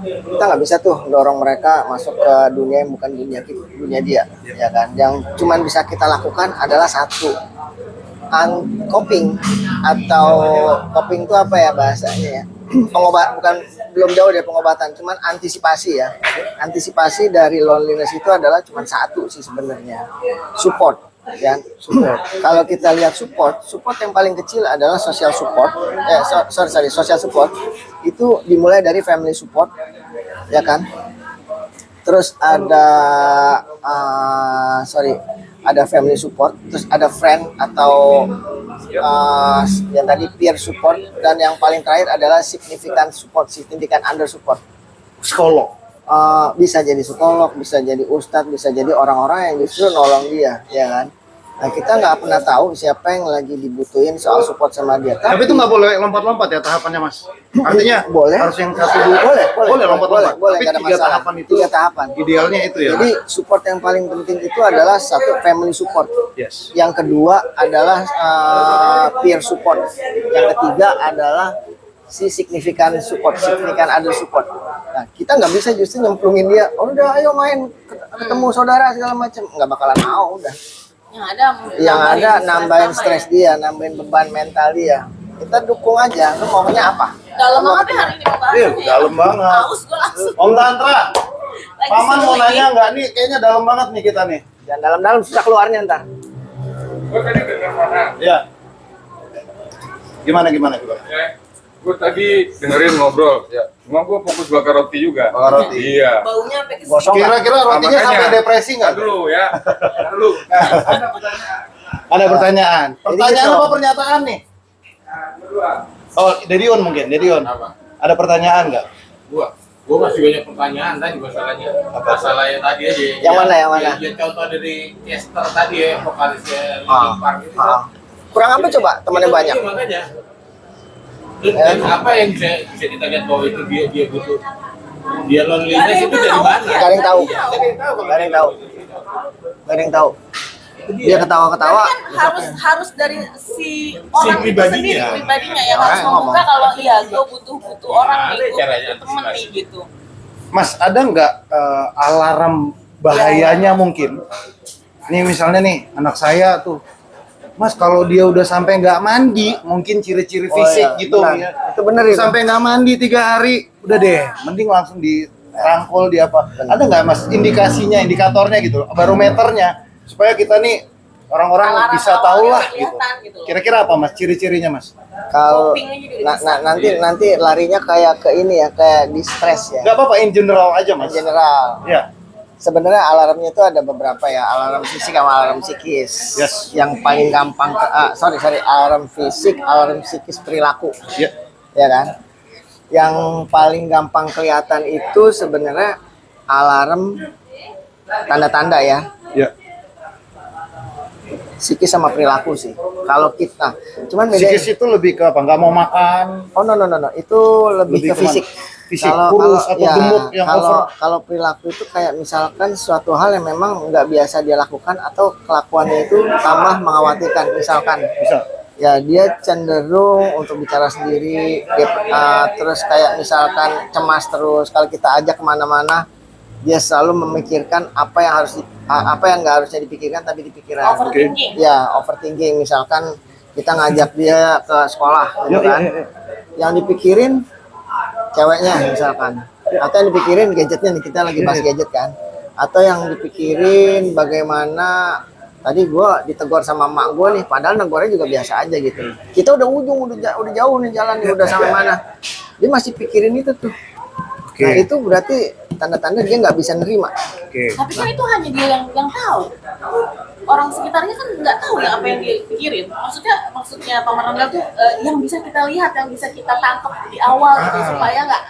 S3: Kita nggak bisa tuh dorong mereka masuk ke dunia yang bukan dunia dia, ya kan? Yang cuman bisa kita lakukan adalah satu, coping, atau coping itu apa ya bahasanya ya? Belum jauh dari pengobatan, cuman antisipasi ya. Antisipasi dari loneliness itu adalah cuman satu sih sebenarnya, support. Ya, support. Kalau kita lihat support yang paling kecil adalah social support. Social support itu dimulai dari family support, ya kan? Terus ada family support, terus ada friend atau yang tadi peer support, dan yang paling terakhir adalah significant under support.
S1: Psikolog.
S3: Bisa jadi psikolog, bisa jadi ustadz, bisa jadi orang-orang yang justru nolong dia, ya kan? Nah, kita nggak pernah tahu siapa yang lagi dibutuhin soal support sama dia.
S1: Tapi itu nggak boleh lompat-lompat ya tahapannya, Mas. Artinya
S3: boleh.
S1: Harus yang satu dulu. Boleh lompat-lompat.
S3: Boleh,
S1: Tapi
S3: nggak ada
S1: 3
S3: masalah.
S1: tahapan itu
S3: 3 tahapan.
S1: Idealnya itu ya.
S3: Jadi support yang paling penting itu adalah satu, family support.
S1: Yes.
S3: Yang kedua adalah peer support. Yang ketiga adalah significant other support. Nah, kita nggak bisa justru nyemplungin dia. Oh, udah, ayo main ketemu saudara segala macam. Nggak bakalan mau, udah. Yang ada nambahin stres dia, nambahin beban mental dia. Kita dukung aja. Lu maunya apa?
S2: Dalam banget ya hari ini pembahasannya.
S1: Dalam banget.
S2: Haus gue langsung.
S1: Om Tantra,
S2: Lagi
S1: Paman
S2: seru
S1: mau
S2: ini.
S1: nanya nggak nih? Kayaknya dalam banget nih kita nih.
S3: Jangan dalam-dalam susah keluarnya ntar.
S4: Gue tadi dengar mana?
S1: Ya. Gimana?
S4: Ya, gue tadi dengerin ngobrol. Ya, cuma gue fokus bakar roti juga.
S1: Bakar roti.
S4: Iya.
S2: Baunya sampai ke sini.
S3: Gosong.
S1: Kira-kira rotinya
S4: Makanya.
S1: sampai depresi nggak?
S4: Ntar dulu ya. Ntar dulu. Ada pertanyaan.
S1: Ada pertanyaan. Pertanyaan
S3: gitu.
S1: apa pernyataan nih?
S4: Berdua.
S1: Oh, Dedion mungkin. Dedion.
S4: Apa?
S1: Ada pertanyaan nggak?
S5: Gua masih banyak pertanyaan tadi masalahnya. Masalah yang tadi aja.
S3: Yang mana?
S5: Ya, contoh dari Chester tadi ya, vokalisnya
S3: Ah,
S5: Linkin Park itu.
S3: Kurang apa coba? Temannya
S5: Itu
S3: banyak.
S5: iya, makanya. Dan apa yang bisa kita lihat bahwa itu dia butuh, dia loneliness itu dari mana?
S3: Gak ada yang tahu.
S5: Iya, nggak ada yang tahu.
S3: Gak ada yang tahu. Gak ada yang tahu. Dia ketawa-ketawa.
S2: Kan harus dari si orang itu
S5: pribadinya.
S2: sendiri, pribadinya yang harus
S3: Ngomong.
S2: membuka kalau iya gue butuh orang
S5: Ada
S2: nih, gue
S5: caranya
S2: butuh temen nih
S5: antisipasi.
S2: gitu.
S1: Mas, ada nggak alarm bahayanya mungkin? Nih misalnya nih, anak saya tuh, Mas kalau dia udah sampai nggak mandi, mungkin ciri-ciri fisik
S3: iya,
S1: gitu.
S3: benar.
S1: Ya.
S3: Itu bener itu.
S1: Sampai nggak mandi 3 hari, udah deh, mending langsung dirangkul di apa. Ada nggak Mas indikasinya, indikatornya gitu, barometernya, supaya kita nih orang-orang
S2: Alarm
S1: bisa
S2: awalnya
S1: tahu lah
S2: kelihatan
S1: gitu.
S2: gitu.
S1: Kira-kira apa Mas ciri-cirinya Mas?
S3: Kalau
S2: Coping aja juga bisa.
S3: nanti larinya kayak ke ini ya, kayak di stres ya.
S1: Nggak apa-apa, in general aja Mas.
S3: General.
S1: Ya.
S3: Sebenarnya alarmnya itu ada beberapa ya, alarm fisik sama alarm psikis.
S1: Yes.
S3: Yang paling gampang alarm fisik, alarm psikis perilaku.
S1: Ya.
S3: Ya kan? Yang paling gampang kelihatan itu sebenarnya alarm tanda-tanda ya.
S1: Ya.
S3: Psikis sama perilaku sih. Kalau kita, cuman beda.
S1: Psikis itu lebih ke apa? Nggak mau makan.
S3: Oh no, itu lebih ke
S1: Lebih kemana?
S3: fisik.
S1: Fisik, kurus atau gemuk yang over.
S3: Kalau perilaku itu kayak misalkan suatu hal yang memang nggak biasa dia lakukan atau kelakuannya itu tambah mengkhawatirkan. Misalkan,
S1: Bisa.
S3: ya dia cenderung untuk bicara sendiri, dia, terus kayak misalkan cemas terus. Kalau kita ajak kemana-mana, dia selalu memikirkan apa yang nggak harusnya dipikirkan tapi dipikiran.
S2: Overthinking.
S3: Ya, overthinking. Misalkan kita ngajak dia ke sekolah, gitu kan. Yang dipikirin ceweknya misalkan, atau yang dipikirin gadgetnya nih, kita lagi bahas gadget kan, atau yang dipikirin bagaimana tadi gue ditegur sama emak gue nih, padahal negornya juga biasa aja gitu. Kita udah udah jauh nih jalan nih, udah sampai mana, dia masih pikirin itu tuh. Nah itu berarti tanda-tanda dia nggak bisa nerima.
S2: Tapi kan itu hanya dia yang tahu. Orang sekitarnya kan nggak tahu ya apa yang dia pikirin. Maksudnya Pak Rangga tuh yang bisa kita lihat, yang bisa kita tangkap di awal gitu, supaya nggak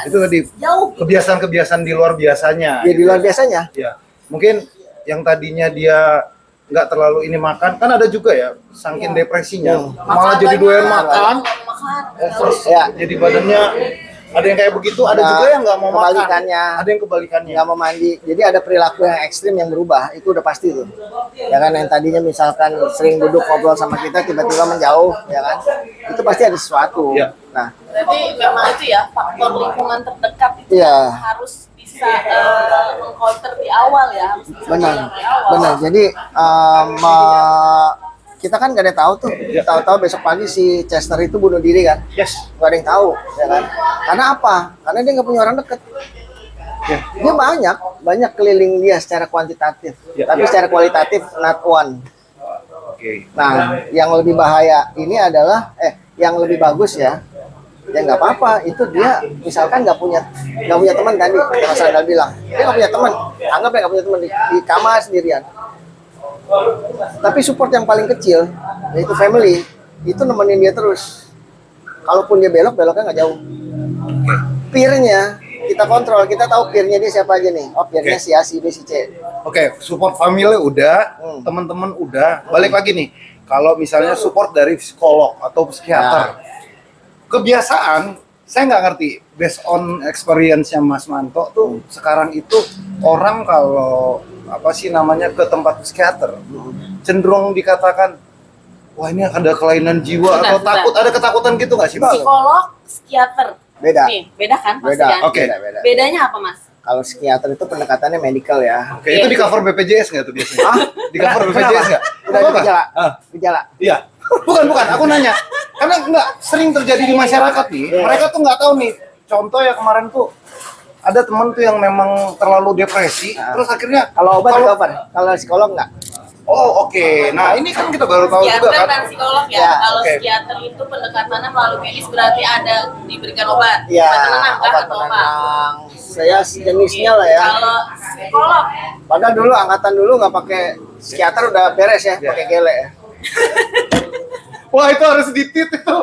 S1: Itu tadi
S2: jauh. Gitu.
S1: kebiasaan-kebiasaan di luar biasanya.
S3: Dia di luar biasanya.
S1: Ya, mungkin yang tadinya dia nggak terlalu ini makan, kan ada juga ya, saking depresinya, malah jadi doyan makan, over,
S3: Ya.
S1: jadi badannya Ada yang kayak begitu, ada
S3: Nah,
S1: juga yang nggak mau makan.
S3: kebalikannya.
S1: Ada yang kebalikannya.
S3: nggak mau mandi. Jadi ada perilaku yang ekstrim yang berubah, itu udah pasti tuh. Ya kan, yang tadinya misalkan sering duduk ngobrol sama kita tiba-tiba menjauh, ya kan? Itu pasti ada sesuatu.
S1: Iya.
S3: Nah,
S2: Berarti memang itu ya faktor lingkungan terdekat itu
S3: Iya.
S2: yang harus bisa meng-counter di awal ya. Harus bisa
S3: benar,
S2: di awal.
S3: benar. Jadi kita kan gak ada yang tahu tuh. Tahu-tahu besok pagi si Chester itu bunuh diri kan?
S1: Yes.
S3: Gak ada yang tahu, ya kan? Karena apa? Karena dia nggak punya orang deket.
S1: Ya.
S3: Dia banyak keliling dia secara kuantitatif,
S1: Ya.
S3: tapi secara kualitatif not one.
S1: Oke.
S3: Nah, yang lebih bahaya ini adalah, yang lebih bagus ya nggak apa-apa. Itu dia misalkan nggak punya teman tadi, Mas Randall bilang, dia nggak punya teman, anggap dia nggak punya teman di kamar sendirian. Tapi support yang paling kecil, yaitu family, itu nemenin dia terus. Kalaupun dia beloknya nggak jauh. Peer-nya kita kontrol, kita tahu peer-nya dia siapa aja nih. Oh, peer-nya
S1: Oke.
S3: si A, si B, si C.
S1: Oke, support family udah, teman-teman udah. Balik lagi nih, kalau misalnya support dari psikolog atau psikiater, kebiasaan saya nggak ngerti. Based on experience-nya Mas Manto tuh, sekarang itu orang kalau apa sih namanya ke tempat psikiater, cenderung dikatakan, wah ini ada kelainan jiwa
S2: Bentar,
S1: atau takut, ada ketakutan gitu nggak sih, Mas?
S2: Psikolog, psikiater.
S3: Beda.
S2: Nih, beda kan pasti
S3: Beda.
S2: kan?
S1: Oke.
S3: Beda.
S2: Bedanya apa, Mas?
S3: Kalau psikiater itu pendekatannya medical ya.
S1: Oke, itu di cover BPJS nggak tuh biasanya? Di cover
S3: Kenapa?
S1: BPJS nggak?
S3: Udah ada gejala.
S1: Ah.
S3: Gejala.
S1: Iya. Bukan, aku nanya. Karena nggak sering terjadi di masyarakat nih. Mereka tuh nggak tahu nih. Contoh ya kemarin tuh ada temen tuh yang memang terlalu depresi, terus akhirnya
S3: Kalau obat di cover, kalau psikolog nggak.
S1: oh oke. Nah ini kan kita baru tahu juga
S2: Psikiater
S1: kan.
S2: dan psikolog ya.
S3: Ya,
S2: Kalau
S1: oke.
S2: psikiater itu pendekatannya melalui medis berarti ada diberikan obat.
S3: Iya,
S2: Obat penenang kan
S3: obat
S2: atau apa?
S3: penenang. Saya sejenisnya lah ya.
S2: Kalau psikolog,
S3: Padahal dulu angkatan dulu nggak pakai psikiater udah beres ya,
S1: Iya.
S3: pakai gele ya.
S1: Wah itu harus ditit itu.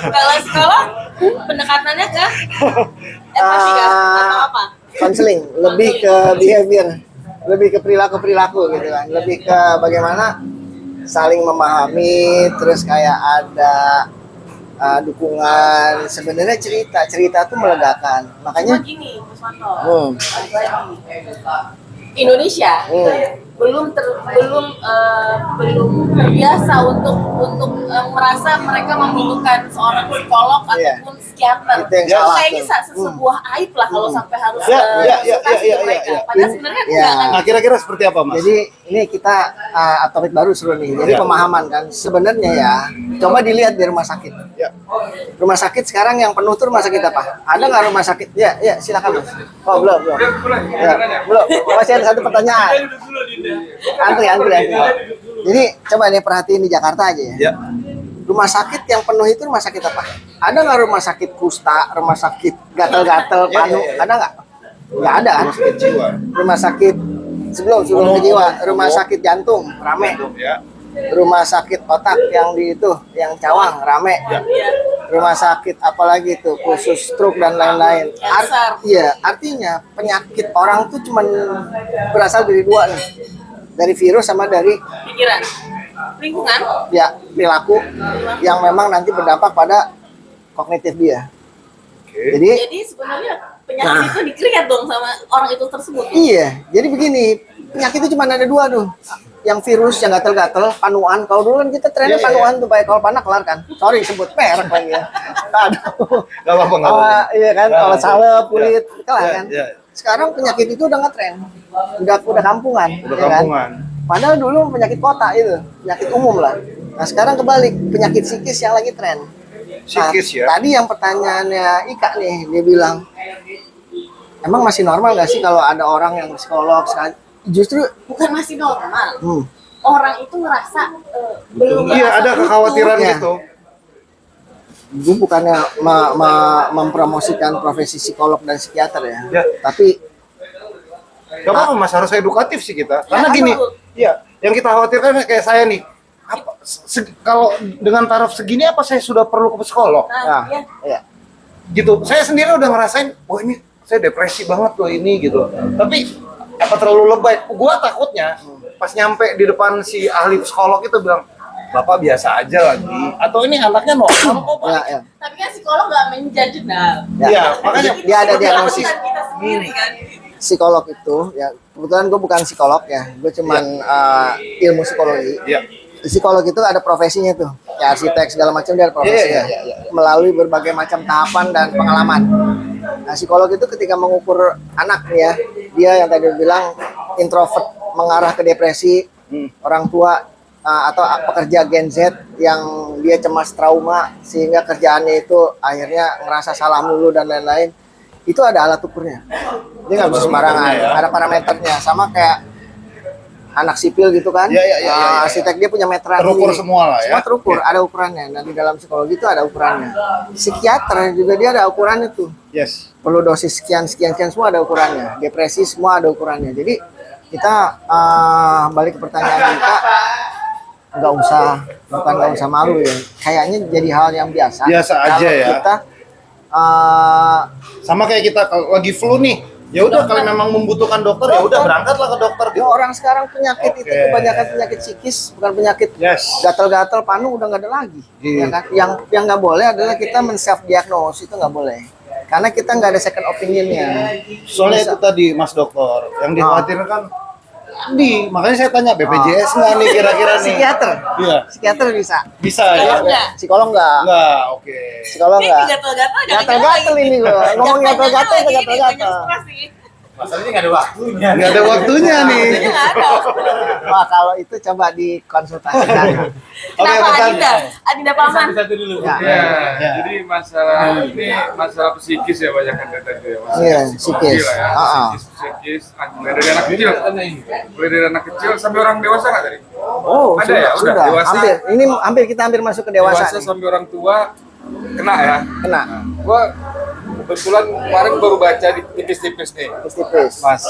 S2: kalau psikolog pendekatannya ke empati kan atau apa?
S3: Konseling, lebih ke behavior, lebih ke perilaku gitu kan, lebih ke bagaimana saling memahami, terus kayak ada dukungan. Sebenarnya cerita tuh melegakan,
S2: Cuma
S3: makanya
S2: gini, Mas Manto.
S3: hmm,
S2: balik lagi. Indonesia belum terbiasa untuk merasa mereka membutuhkan seorang psikolog
S3: Iya.
S2: ataupun psikiater.
S3: Itu yang salah
S2: Kayaknya
S3: tuh.
S2: sebuah aib lah kalau sampai harus
S1: Ya,
S2: konsultasi
S1: ya,
S2: ke mereka.
S1: ya.
S2: Padahal sebenarnya
S3: Ya.
S2: enggak kan.
S1: Nah kira-kira seperti apa Mas?
S3: jadi ini kita topik baru seru nih. Jadi
S1: Iya.
S3: pemahaman kan, sebenarnya ya, coba dilihat di rumah sakit.
S1: Ya.
S3: Rumah sakit sekarang yang penuh tuh rumah sakit apa? Ada nggak rumah sakit? Ya, silakan Mas. Oh belum. Ya, belum. Masih ada satu pertanyaan. Antri. Jadi coba nih perhatiin di Jakarta aja ya.
S1: Ya.
S3: Rumah sakit yang penuh itu rumah sakit apa? Ada nggak rumah sakit kusta, rumah sakit gatal-gatal, panu? Ada nggak? Nggak ada kan?
S1: Rumah sakit jiwa.
S3: Rumah sakit sebelum ke jiwa, rumah sakit jantung rame,
S1: Ya.
S3: rumah sakit otak yang yang cawang rame, rumah sakit apalagi itu khusus stroke dan lain-lain.
S2: Cancer.
S3: Iya, artinya penyakit orang tuh cuman berasal dari dua nih, dari virus sama dari
S2: Pikiran, lingkungan.
S3: ya perilaku yang memang nanti berdampak pada kognitif dia.
S1: Oke.
S3: Jadi
S2: sebenarnya penyakit itu dikreat dong sama orang itu tersebut.
S3: iya, jadi begini, penyakit itu cuma ada dua tuh. Yang virus, yang gatel-gatel, panuan. Kalau dulu kan kita trennya panuan tuh, baik kalau panas kelar kan. Sorry sebut merek lagi ya. Aduh.
S1: Gak apa-apa, gak apa-apa.
S3: Iya kan, kalau salep, kulit, kelar kan.
S1: Ya.
S3: Sekarang penyakit itu udah ngetren. Udah kampungan.
S1: Udah
S3: ya kan?
S1: kampungan.
S3: Padahal dulu penyakit kota itu, penyakit umum lah. Nah sekarang kebalik, penyakit psikis yang lagi tren.
S1: Psikis ya.
S3: Tadi yang pertanyaannya Ika nih, dia bilang, emang masih normal nggak sih kalau ada orang yang psikolog? Justru
S2: Bukan masih normal.
S3: hmm,
S2: Orang itu ngerasa belum
S1: Iya
S2: merasa
S1: ada
S2: utuh.
S1: kekhawatiran
S3: Iya.
S1: gitu.
S3: gue bukannya mempromosikan profesi psikolog dan psikiater ya,
S1: Ya.
S3: tapi
S1: Gak apa-apa Mas, harus edukatif sih kita. Karena
S2: Ya,
S1: gini,
S2: betul.
S1: iya, yang kita khawatirkan kayak saya nih. Kalau dengan taraf segini apa saya sudah perlu ke psikolog?
S3: nah,
S2: Iya.
S3: ya.
S1: Gitu. Saya sendiri udah ngerasain, oh ini saya depresi banget loh ini gitu. Tapi apa terlalu lebay? Gua takutnya pas nyampe di depan si ahli psikolog itu bilang, bapak biasa aja lagi, atau ini anaknya normal kok pak?
S3: Ya, ya.
S2: Tapi kan psikolog nggak menjudge nah.
S1: Iya, makanya
S3: Dia ada diagnosis.
S2: Kita sendiri kan.
S3: Psikolog itu ya, kebetulan gue bukan psikolog ya, gue cuman ilmu psikologi.
S1: Iya.
S3: Psikolog itu ada profesinya tuh, ya arsitek segala macam dia ada profesinya,
S1: Iya.
S3: melalui berbagai macam tahapan dan pengalaman. Nah, psikolog itu ketika mengukur anak nih ya, dia yang tadi bilang introvert mengarah ke depresi, orang tua atau pekerja Gen Z yang dia cemas trauma sehingga kerjaannya itu akhirnya ngerasa salah mulu dan lain-lain, itu ada alat ukurnya. Dia nggak bisa sembarangan,
S1: ya.
S3: ada parameternya, sama kayak anak sipil gitu kan.
S1: Iya.
S3: Arsitek dia punya meteran
S1: Terukur
S3: sendiri.
S1: semua lah ya.
S3: Semua terukur, ada ukurannya. Dan di dalam psikologi itu ada ukurannya. Psikiater juga dia ada ukurannya tuh.
S1: Yes.
S3: Perlu dosis sekian semua ada ukurannya. Depresi semua ada ukurannya. Jadi kita balik ke pertanyaan kita, nggak usah malu ya. Kayaknya jadi hal yang biasa.
S1: Biasa aja
S3: Kalau
S1: ya.
S3: Kita
S1: Sama kayak kita kalau lagi flu nih, ya udah kalau memang membutuhkan dokter ya udah berangkatlah ke dokter
S3: ya
S1: gitu.
S3: orang sekarang penyakit itu
S1: Oke.
S3: kebanyakan penyakit psikis, bukan penyakit
S1: Yes.
S3: gatal-gatal panu udah nggak ada lagi.
S1: Iya.
S3: Ya kan? Yang nggak boleh adalah kita men-self diagnose, itu nggak boleh. Karena kita nggak ada second opinionnya.
S1: Soalnya itu tadi Mas Dokter, yang dikhawatirkan makanya saya tanya BPJS nggak nih kira-kira nih?
S3: Psikiater,
S1: Iya,
S3: psikiater bisa.
S1: bisa ya?
S2: Psikolog nggak?
S3: Psikolog nggak.
S1: Nggak, oke.
S3: Psikolog
S2: Ini
S3: nggak.
S2: gatal-gatal
S3: Gatal-gatal ini gua. Ngomong gatal-gatal itu gatal-gatal.
S5: Masalahnya nggak ada waktunya.
S1: Nggak ada waktunya nih.
S3: Wah, kalau itu coba dikonsultasikan.
S1: Oke,
S2: Kenapa
S1: Mas
S2: Adinda? Adinda Paman.
S5: Satu dulu.
S3: Ya.
S4: Ya,
S1: Ya.
S4: jadi masalah psikis ya banyak kan tadi ya. Masalah
S3: Iya,
S4: psikologi
S3: psikis.
S4: lah ya.
S3: Ah.
S4: Psikis, mulai dari anak kecil, mulai dari anak kecil sampai orang dewasa nggak tadi?
S3: Oh,
S4: Ada
S3: sudah,
S4: ya? Udah,
S3: sudah.
S4: dewasa.
S3: Kita hampir masuk ke dewasa.
S4: Dewasa
S3: nih.
S4: sampai orang tua kena ya.
S3: Kena.
S4: Gua kebetulan kemarin baru baca di tipis-tipis nih,
S3: Tipis-tipis.
S4: Mas.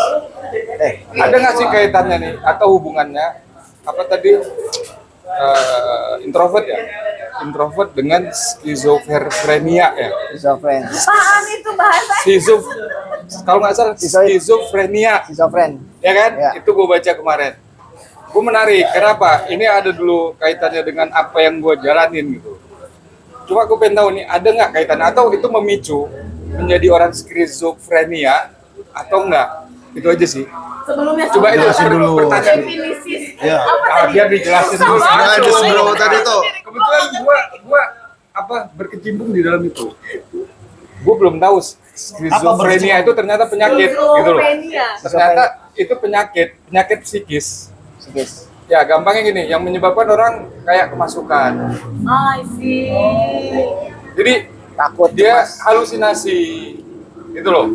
S4: Ada nggak sih kaitannya nih atau hubungannya apa tadi introvert ya? Introvert dengan skizofrenia ya.
S3: Schizofren.
S2: Apaan itu bahasa?
S4: Kalau nggak salah skizofrenia,
S3: Schizofren.
S4: ya kan?
S3: Ya.
S4: Itu gue baca kemarin. Gue menarik. Kenapa? Ini ada dulu kaitannya dengan apa yang gue jalanin gitu. Cuma gue pengen tahu nih, ada nggak kaitannya atau itu memicu menjadi orang skizofrenia atau enggak? Itu aja sih.
S2: Sebelumnya
S4: Coba itu
S1: Jelasin dulu.
S2: definisi.
S1: Ya.
S2: Apa tadi?
S4: Biar dijelasin dulu.
S1: Nah, itu sebelum tadi tuh.
S4: Kebetulan gua berkecimpung di dalam itu. Gua belum tahu skizofrenia itu ternyata penyakit gitu loh.
S2: Skizofrenia.
S4: Ternyata itu penyakit psikis.
S3: Psikis.
S4: Ya, gampangnya gini, yang menyebabkan orang kayak kemasukan.
S2: I see.
S4: Jadi
S3: Takut.
S4: dia
S3: cemas.
S4: halusinasi. Gitu loh.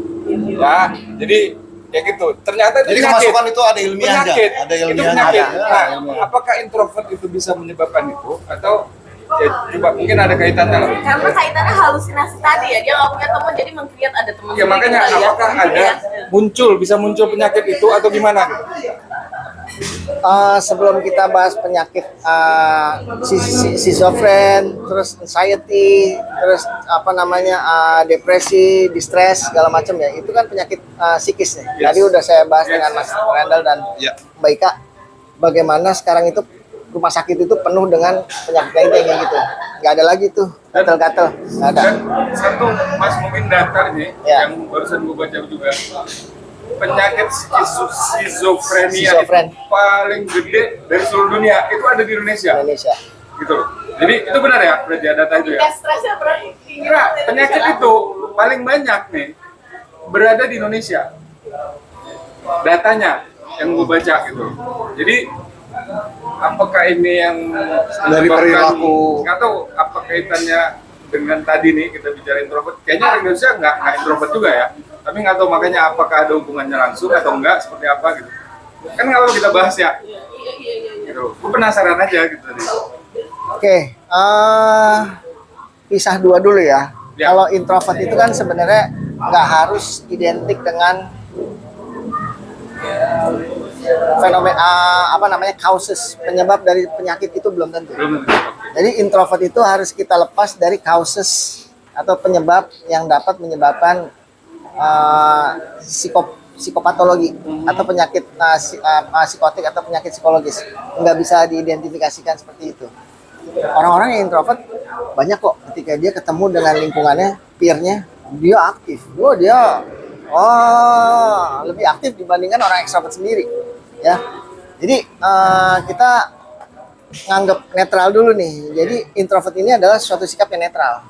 S4: Ya, jadi ya gitu. Ternyata itu
S1: Jadi
S4: penyakit.
S1: kemasukan itu ada ilmiahnya.
S4: Penyakit.
S1: Ada
S4: Itu
S1: ilmiahnya.
S4: penyakit.
S1: Ada.
S4: Nah, apakah introvert itu bisa menyebabkan itu atau ya coba mungkin ada kaitannya lah.
S2: Karena kaitannya halusinasi tadi ya, dia nggak punya teman jadi mengkreat ada teman.
S4: Ya makanya
S2: sendiri kali ya.
S4: apakah
S2: Mungkin
S4: ada
S2: ya.
S4: bisa muncul penyakit itu atau gimana?
S3: Sebelum kita bahas penyakit schizofren, terus anxiety, terus depresi, distress segala macam ya, itu kan penyakit psikis ya.
S4: Yes.
S3: Tadi udah saya bahas
S4: Yes.
S3: dengan Mas Randall dan
S1: Ya.
S3: Mbak Ika, bagaimana sekarang itu rumah sakit itu penuh dengan penyakit kayak gitu. Nggak ada lagi tuh gatal-gatal, nggak ada.
S4: Dan satu Mas mungkin data nih
S3: Ya.
S4: yang barusan gue baca juga, penyakit skizofrenia
S3: Skizofren.
S4: itu paling gede dari seluruh dunia itu ada di Indonesia,
S3: Indonesia.
S4: gitu loh. Jadi itu benar ya, berarti data itu ya.
S2: Tingkat stresnya berarti tinggi
S4: Nah,
S2: banget.
S4: penyakit itu paling banyak nih berada di Indonesia. Datanya yang gue baca gitu. Jadi apakah ini yang
S1: Dari
S4: menyebabkan-
S1: perilaku.
S4: nggak tahu apa kaitannya dengan tadi nih kita bicara introvert. Kayaknya orang Indonesia nggak introvert juga ya. Tapi nggak tahu makanya apakah ada hubungannya langsung atau enggak seperti apa gitu. Kan nggak perlu kita bahas ya. Gitu. Gue penasaran aja gitu tadi.
S3: Oke, pisah dua dulu ya.
S4: Ya.
S3: Kalau introvert itu kan sebenarnya nggak harus identik dengan fenomena causes, penyebab dari penyakit itu belum tentu.
S4: Belum tentu. Oke.
S3: Jadi introvert itu harus kita lepas dari causes atau penyebab yang dapat menyebabkan psikopatologi atau penyakit psikotik atau penyakit psikologis. Nggak bisa diidentifikasikan seperti itu. Orang-orang yang introvert banyak kok ketika dia ketemu dengan lingkungannya, peer-nya, dia aktif. Dia lebih aktif dibandingkan orang ekstrovert sendiri. Ya. Jadi kita nganggap netral dulu nih. Jadi introvert ini adalah suatu sikap yang netral.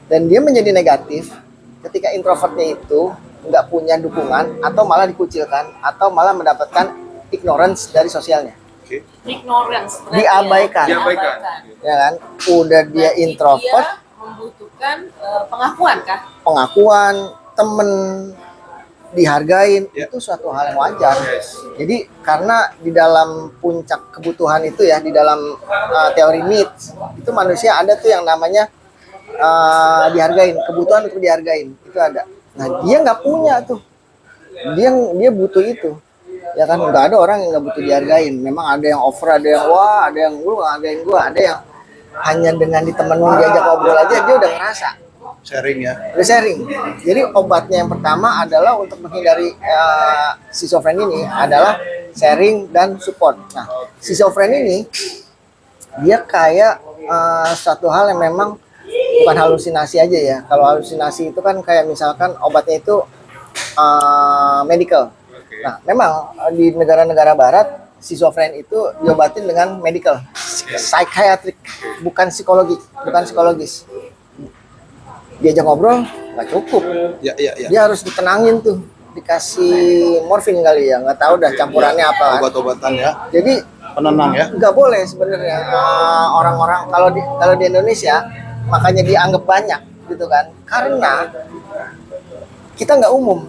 S3: Dan dia menjadi negatif ketika introvertnya itu nggak punya dukungan atau malah dikucilkan atau malah mendapatkan ignorance dari sosialnya.
S2: Ignorance. berarti
S3: Diabaikan.
S4: Diabaikan.
S3: Ya kan? Udah dia
S2: Berarti
S3: introvert,
S2: dia membutuhkan pengakuan kah?
S3: pengakuan, temen, dihargain,
S4: Ya.
S3: itu suatu hal yang wajar.
S4: Yes.
S3: Jadi karena di dalam puncak kebutuhan itu ya, di dalam teori needs, itu manusia ada tuh yang namanya dihargain, kebutuhan untuk dihargain, itu ada. Nah dia nggak punya tuh, dia butuh itu, ya kan? Nggak ada orang yang nggak butuh dihargain. Memang ada yang over, ada yang wah, ada yang lu hargain gua, ada yang hanya dengan ditemenin diajak ngobrol aja dia udah ngerasa.
S1: Sharing ya.
S3: Udah sharing. Jadi obatnya yang pertama adalah untuk menghindari schizofren ini adalah sharing dan support. Nah, schizofren ini dia kayak suatu hal yang memang bukan halusinasi aja ya. Kalau halusinasi itu kan kayak misalkan obatnya itu medical. Nah, memang di negara-negara barat schizofren itu diobatin dengan medical, psychiatric, bukan psikologis. Diajak ngobrol nggak cukup,
S1: Ya.
S3: dia harus ditenangin tuh, dikasih morfin kali ya, nggak tahu dah campurannya apa kan.
S1: Obat-obatan ya.
S3: Jadi
S1: Penenang ya.
S3: nggak boleh sebenarnya orang-orang kalau di Indonesia makanya dianggap banyak gitu kan, karena kita nggak umum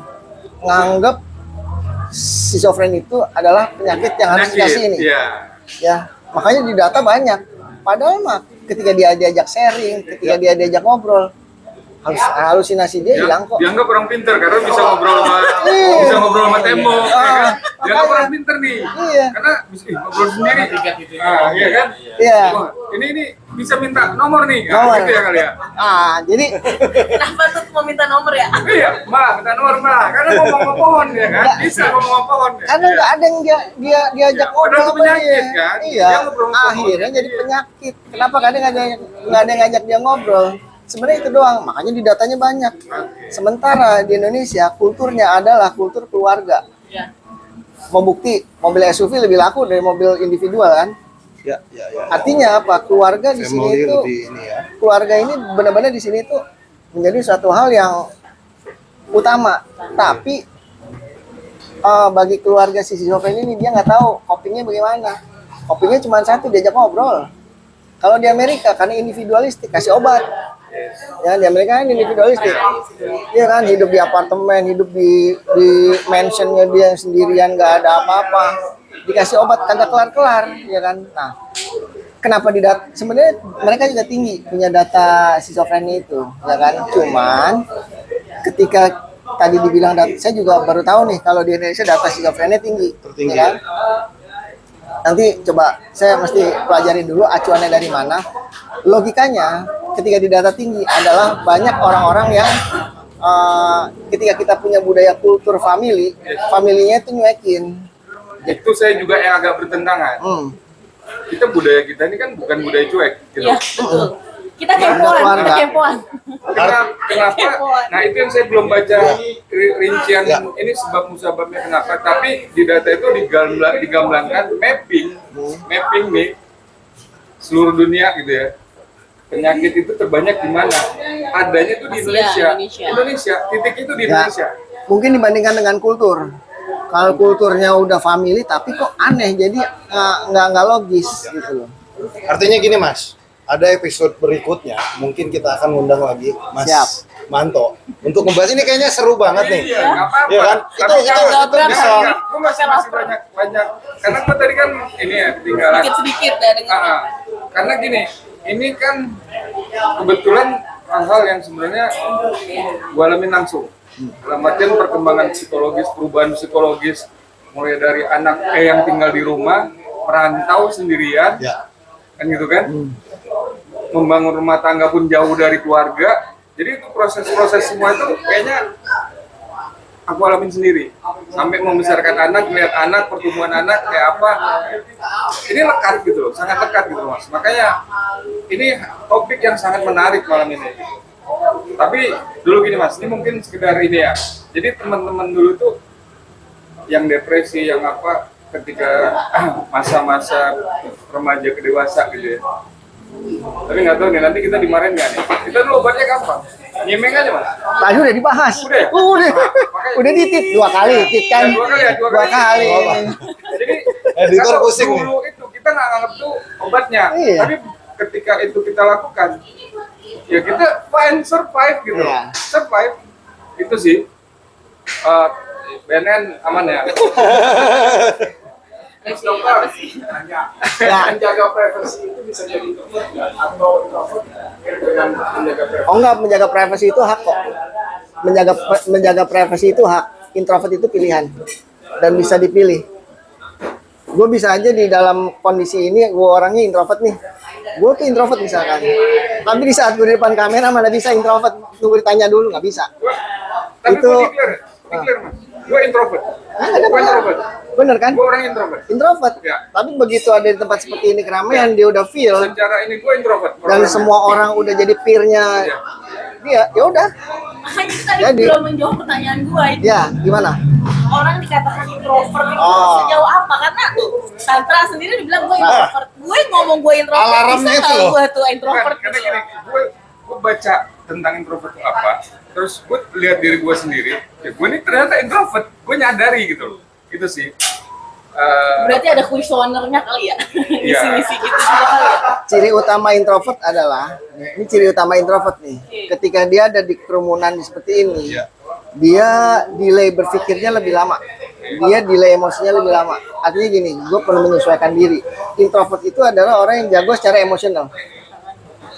S3: nganggap schizofren itu adalah penyakit yang harus dikasih ini.
S4: Iya.
S3: Ya, makanya di data banyak. Padahal mah ketika dia diajak sharing, ketika dia diajak ngobrol, halusinasi dia hilang kok.
S4: Dianggap orang pinter karena bisa ngobrol sama tembok, ya kan? Dianggap orang pinter nih.
S3: Iya.
S4: Karena bisa ngobrol sendiri. Iya kan?
S3: Iya.
S4: Wah, ini bisa minta nomor nih.
S3: Nomor.
S4: Gitu ya kali ya.
S3: Jadi
S2: Kenapa tuh mau minta nomor ya?
S4: Iya, Mbak, minta nomor, Mbak. Karena ngomong sama pohon ya kan?
S3: Nggak.
S4: Bisa ngomong sama pohon ya.
S3: karena nggak ada yang dia diajak
S4: Iya,
S3: ngobrol
S4: padahal itu
S3: sama
S4: penyakit,
S3: dia.
S4: kan?
S3: Iya.
S4: Dia ngobrol sama pohon.
S3: Akhirnya jadi penyakit. Kenapa kadang nggak ada yang ngajak dia ngobrol? Sebenarnya itu doang. Makanya di datanya banyak. Sementara di Indonesia kulturnya adalah kultur keluarga.
S2: Ya.
S3: Membukti mobil SUV lebih laku dari mobil individual kan?
S1: Ya.
S3: Artinya apa? Keluarga di sini
S1: Family
S3: itu,
S1: lebih ini ya.
S3: keluarga ini benar-benar di sini itu menjadi suatu hal yang utama. Tapi bagi keluarga si schizofren ini dia nggak tahu copingnya bagaimana. Copingnya cuma satu, diajak ngobrol. Kalau di Amerika karena individualistik, kasih obat. Ya di Amerika kan individualistik. Dia kan hidup di apartemen, hidup di mansionnya dia sendirian, nggak ada apa-apa. Dikasih obat kagak kelar-kelar, ya kan. Nah, kenapa sebenarnya mereka juga tinggi punya data schizofrenia itu, ya kan. Cuman ketika tadi dibilang saya juga baru tahu nih kalau di Indonesia data schizofrenia tinggi,
S1: Tertinggi.
S3: ya kan. Nanti coba saya mesti pelajarin dulu acuannya dari mana. Logikanya ketika di data tinggi adalah banyak orang-orang yang ketika kita punya budaya kultur familinya itu nyuekin.
S4: Itu saya juga yang agak bertentangan. Kita budaya kita ini kan bukan budaya cuek gitu.
S2: Iya, betul. Kita kepoan.
S4: Kenapa? Nah, itu yang saya belum baca rincian ini sebab musababnya kenapa. Tapi di data itu digamblangkan mapping nih seluruh dunia gitu ya. Penyakit itu terbanyak di mana? Adanya itu di Indonesia. Titik itu di Indonesia.
S3: Mungkin dibandingkan dengan kultur. Kalau kulturnya udah family tapi kok aneh, jadi nggak logis gitu loh.
S1: Artinya gini Mas, ada episode berikutnya mungkin kita akan ngundang lagi Mas
S3: Siap.
S1: Manto untuk membahas ini, kayaknya seru banget nih.
S4: Iya, nggak apa-apa.
S1: Iya kan?
S4: Tapi
S1: Itu
S4: bisa.
S1: bisa.
S4: Gue masih banyak. Karena gue tadi kan ini ya tinggal.
S2: Sedikit ya dengan
S4: Karena gini, ini kan kebetulan hal-hal yang sebenarnya gue alamin langsung. Dalam artian perkembangan psikologis, perubahan psikologis, mulai dari anak yang tinggal di rumah, merantau sendirian,
S1: Ya.
S4: kan gitu kan, membangun rumah tangga pun jauh dari keluarga. Jadi itu proses-proses semua itu kayaknya aku alamin sendiri. Sampai membesarkan anak, lihat anak, pertumbuhan anak kayak apa. Ini lekat gitu loh, sangat lekat gitu Mas. Makanya ini topik yang sangat menarik malam ini. Tapi dulu gini Mas, ini mungkin sekedar ini ya. Jadi teman-teman dulu tuh yang depresi, yang apa, ketika masa-masa remaja ke dewasa gitu ya. Tapi nggak tahu nih, nanti kita dimarahin nggak nih? Kita dulu obatnya gampang, nyemeng aja Mas.
S3: Tadi udah dibahas.
S4: Udah ya?
S3: Udah ditit 2 kali, tit kan.
S4: Dua kali ya, dua
S3: 2 kali.
S4: Jadi
S1: Editor
S4: kalau
S1: pusing nih.
S4: dulu itu kita nggak nganggap tuh obatnya,
S3: Iya.
S4: tapi ketika itu kita lakukan, ya kita fine, survive gitu,
S3: Iya.
S4: survive itu sih. BNN aman ya.
S2: Apa sih?
S3: Ya.
S4: Menjaga privasi itu bisa jadi introvert nggak? Atau introvert dengan menjaga privasi?
S3: Oh enggak, menjaga privasi itu hak kok. Menjaga privasi itu hak. Introvert itu pilihan dan bisa dipilih. Gue bisa aja di dalam kondisi ini, gue orangnya introvert nih. Gue tuh introvert misalkan. Tapi di saat gue di depan kamera mana bisa introvert? Tunggu ditanya dulu, nggak bisa.
S4: Tapi
S3: Itu-
S4: gue declare mas, gue introvert.
S3: Ada
S4: Gue introvert.
S3: Bener kan?
S4: Gue orang introvert.
S3: Introvert.
S4: Ya.
S3: Tapi begitu ada di tempat seperti ini keramaian, dia udah feel
S4: Secara ini gue introvert.
S3: dan semua orang udah jadi peer-nya dia, ya udah.
S2: Makanya tadi
S3: Jadi-
S2: belum menjawab pertanyaan gua itu.
S3: Ya, gimana?
S2: Orang dikatakan introvert itu
S3: Oh.
S2: sejauh apa? Karena tuh Tantra sendiri dibilang gue introvert. Gue ngomong gue introvert,
S1: Alarmnya
S2: bisa
S1: itu
S2: nggak
S1: loh.
S2: gue tuh introvert?
S4: Karena gini, gue baca tentang introvert itu apa, terus gue lihat diri gue sendiri, ya gue ini ternyata introvert, gue nyadari gitu loh, itu sih.
S2: Berarti ada kuesionernya kali ya?
S4: Iya.
S2: Ngisi-ngisi gitu juga kali ya?
S3: Ciri utama introvert adalah, ini ciri utama introvert nih, ketika dia ada di kerumunan seperti ini,
S4: Iya.
S3: dia delay berpikirnya lebih lama, dia delay emosinya lebih lama. Artinya gini, gue perlu menyesuaikan diri. Introvert itu adalah orang yang jago secara emosional.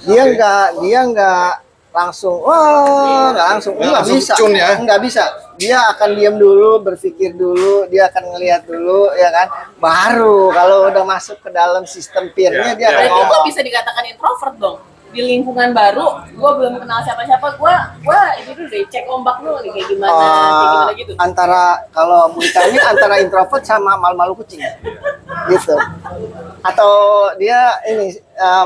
S3: Dia nggak langsung, wah nggak langsung, nggak
S1: langsung
S3: bisa,
S1: cun ya.
S3: nggak bisa. Dia akan diam dulu, berpikir dulu, dia akan ngelihat dulu, ya kan. Baru kalau udah masuk ke dalam sistem peer-nya, dia akan
S2: Berarti gue
S3: ngomong.
S2: bisa dikatakan introvert dong. Di lingkungan baru, gue belum kenal siapa-siapa, gue itu dulu deh, cek ombak dulu nih kayak gimana gitu.
S3: Antara kalau ini antara introvert sama malu-malu kucing gitu, atau dia ini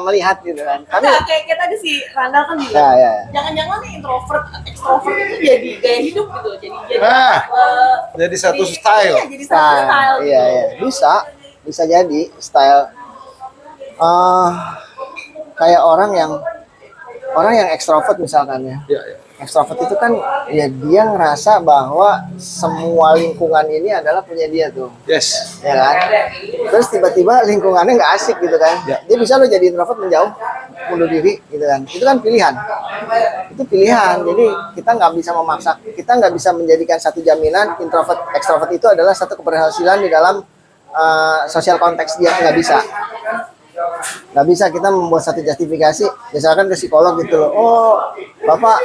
S3: melihat gitu kan. Tapi
S2: Enggak, kayak tadi si Randall kan bilang,
S3: ya.
S2: jangan-jangan nih introvert, extrovert itu jadi gaya hidup gitu, jadi
S1: Ah, jadi satu style.
S2: Iya, jadi satu style.
S3: Iya, bisa jadi style. Kayak orang yang ekstrovert misalkan ya.
S1: Iya, iya.
S3: Ekstrovert itu kan ya dia ngerasa bahwa semua lingkungan ini adalah punya dia tuh.
S1: Yes.
S3: Ya kan? Terus tiba-tiba lingkungannya nggak asik gitu kan.
S1: Ya.
S3: Dia bisa lo jadi introvert menjauh, mundur diri gitu kan. Itu kan pilihan. Itu pilihan. Jadi kita nggak bisa memaksa, kita nggak bisa menjadikan satu jaminan introvert, ekstrovert itu adalah satu keberhasilan di dalam sosial konteks dia, nggak bisa. Nggak bisa kita membuat satu justifikasi, misalkan ke psikolog gitu loh. Oh,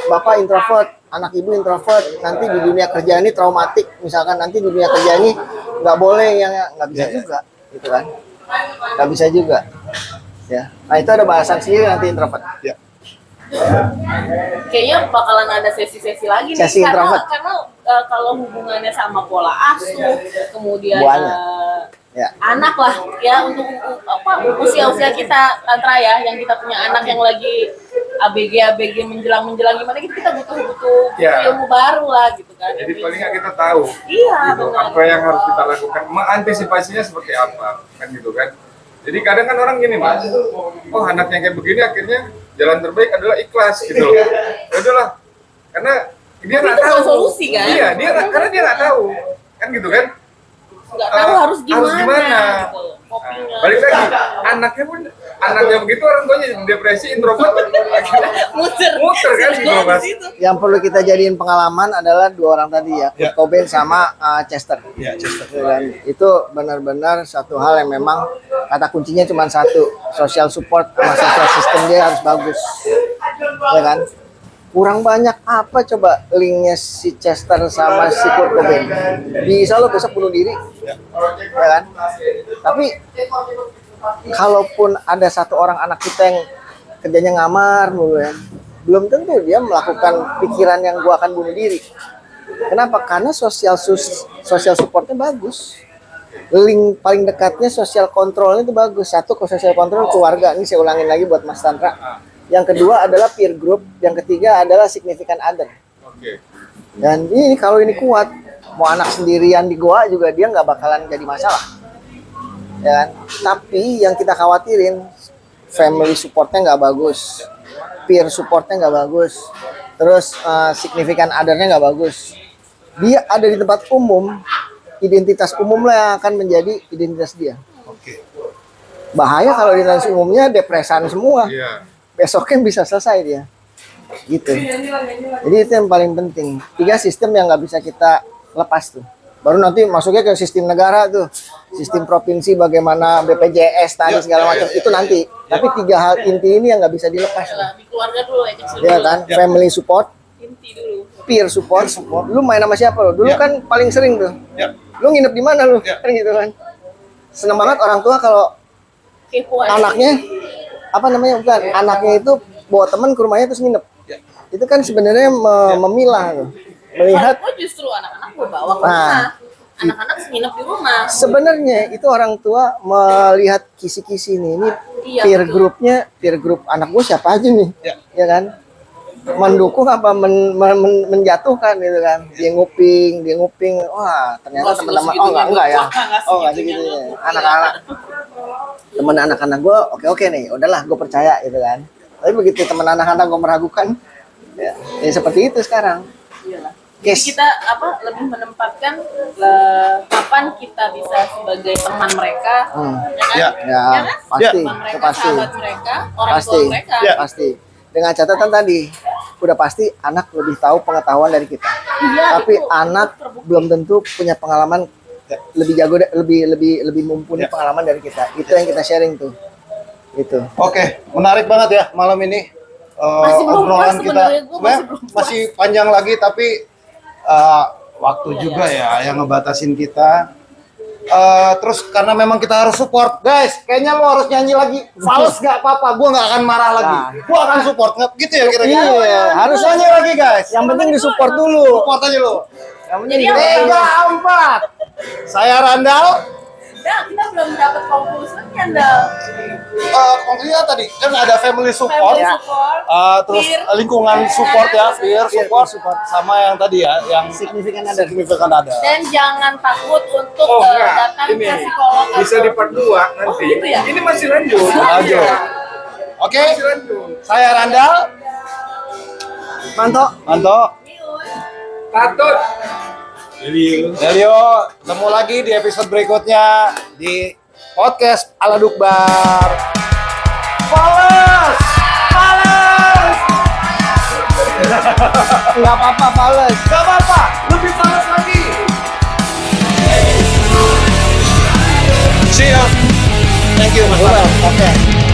S3: bapak introvert, anak ibu introvert, nanti di dunia kerja ini traumatik, misalkan nanti di dunia kerja ini nggak boleh, yang nggak bisa juga, gitu kan? Nggak bisa juga, ya. Nah itu ada bahasan sendiri nanti introvert.
S1: Ya.
S2: Kayaknya bakalan ada sesi-sesi lagi nih,
S3: Sesi introvert.
S2: karena kalau hubungannya sama pola asuh, kemudian
S3: Buahnya. Ya.
S2: anak lah ya, untuk usia-usia kita Tantra ya, yang kita punya anak yang lagi ABG menjelang gimana gitu, kita butuh
S4: Ya.
S2: ilmu baru lah gitu kan.
S4: Jadi paling nggak kita tahu
S2: Iya,
S4: gitu,
S2: benar.
S4: apa yang harus kita lakukan, mengantisipasinya seperti apa, kan gitu kan. Jadi kadang kan orang gini mas, oh anaknya kayak begini, akhirnya jalan terbaik adalah ikhlas gitu. Ya udahlah, karena dia nggak
S2: itu
S4: tahu.
S2: bukan solusi, kan?
S4: Iya, karena dia nggak tahu, kan gitu kan.
S2: Nggak tahu harus gimana, gitu.
S4: Nah,
S2: Copingnya.
S4: balik lagi, anaknya begitu, orang tuanya depresi, introvert, muter kan gitu loh, mas.
S3: Yang perlu kita jadiin pengalaman adalah dua orang tadi ya,
S1: Ya.
S3: Kurt Cobain sama Chester.
S1: Ya, Chester.
S3: Dan itu benar-benar satu hal yang memang kata kuncinya cuma satu, social support sama social system dia harus bagus, ya kan? Kurang banyak apa coba linknya si Chester sama si Kurt Cobain? Bisa lo besok bunuh diri, ya kan? Tapi kalaupun ada satu orang anak kita yang kerjanya ngamar mulu ya, belum tentu dia melakukan pikiran yang gua akan bunuh diri. Kenapa? Karena social supportnya bagus. Link paling dekatnya sosial kontrolnya itu bagus. Satu ke sosial kontrol keluarga. Ini saya ulangin lagi buat Mas Tantra. Yang kedua adalah peer group. Yang ketiga adalah significant other.
S4: Oke.
S3: Dan ini kalau ini kuat, mau anak sendirian di goa juga dia nggak bakalan jadi masalah. Ya kan? Tapi yang kita khawatirin family supportnya nggak bagus, peer supportnya nggak bagus, terus significant other-nya nggak bagus. Dia ada di tempat umum, identitas umum lah yang akan menjadi identitas dia.
S4: Oke.
S3: Bahaya kalau identitas umumnya depresan semua.
S4: Iya.
S3: Besoknya bisa selesai dia. Gitu. Jadi itu yang paling penting. 3 sistem yang nggak bisa kita lepas tuh. Baru nanti masuknya ke sistem negara tuh. Sistem provinsi bagaimana BPJS tadi segala macam itu nanti. Tapi 3 hal inti ini yang nggak bisa dilepas.
S2: Di keluarga dulu ya kecil
S3: Iya
S2: dulu.
S3: kan? Family support,
S2: Inti dulu.
S3: peer support. Lu main sama siapa lo? Dulu kan paling sering tuh. Lu nginep di mana lu? Kan gitu kan. Seneng banget orang tua kalau
S2: Kepo aja.
S3: anaknya apa namanya bukan anaknya itu bawa teman ke rumahnya terus nginep. Itu kan sebenarnya memilah tuh. Melihat
S2: Gue justru anak-anak gue bawa ke
S3: Nah.
S2: rumah. Anak-anak nginep di rumah.
S3: sebenarnya itu orang tua melihat kisi-kisi nih. Ini
S2: Iya,
S3: peer
S2: betul.
S3: groupnya, peer group anak gue siapa aja nih, ya kan? Mendukung apa menjatuhkan gitu kan? Dia nguping, wah ternyata
S2: Enggak,
S3: teman-teman,
S2: segitunya.
S3: enggak ya,
S2: Wah, enggak
S3: oh enggak
S2: segitunya.
S3: segitunya, anak-anak, teman anak-anak gue oke nih, udahlah gue percaya gitu kan. Tapi begitu teman anak-anak gue meragukan, ya seperti itu sekarang.
S2: Iyalah.
S3: Yes.
S2: Jadi kita lebih menempatkan kapan kita bisa sebagai teman mereka, ya kan?
S1: Ya.
S3: Ya,
S2: kan?
S3: pasti,
S2: Teman
S3: itu
S2: mereka,
S3: pasti.
S2: sahabat mereka, orang
S3: Pasti,
S2: tua mereka.
S3: pasti. Dengan catatan tadi, udah pasti anak lebih tahu pengetahuan dari kita.
S2: Iya,
S3: Tapi
S2: itu
S3: anak
S2: terbukti.
S3: belum tentu punya pengalaman lebih jago, lebih mumpuni pengalaman dari kita. Itu yang kita sharing tuh. Itu.
S1: Oke, menarik banget ya malam ini.
S2: Masih belum
S1: Obrolan
S2: puas
S1: kita
S2: sebenarnya, gua masih
S1: sebenarnya
S2: belum puas.
S1: masih panjang lagi tapi waktu juga ya yang ngebatasin kita. Terus karena memang kita harus support, guys. Kayaknya lo harus nyanyi lagi. Fals gak apa-apa, gue nggak akan marah lagi. Gue akan support, nggak gitu ya kira-kira.
S3: Iya, harus
S1: nyanyi lagi, guys.
S3: Yang penting disupport dulu.
S1: Support aja lo.
S3: Yang penting
S2: Jadi yang
S3: disupport.
S1: 3, 4. Saya Randal.
S2: Nah, kita belum dapat konklusinya, Dal.
S1: Konkretnya tadi kan ada family support.
S2: Family support,
S1: Terus
S2: peer.
S1: lingkungan support ya, peer support, sama yang tadi ya, yang
S3: Significant other.
S1: significant ada.
S2: Dan jangan takut untuk
S4: Oh enggak,
S2: datang
S4: ini
S2: ke psikolog.
S4: bisa di part 2 nanti.
S2: Oh, gitu ya?
S4: Ini masih lanjut.
S1: Lanjut. Oke,
S4: Masih lanjut.
S1: saya Randal.
S3: Manto.
S1: Manto.
S4: Tatut.
S1: Delio, ketemu lagi di episode berikutnya di podcast ala Dukbar. Fales! Fales!
S3: Nggak apa-apa, Fales.
S1: Gak apa-apa, lebih fales lagi. See ya. Thank you, Mas.
S3: Oke.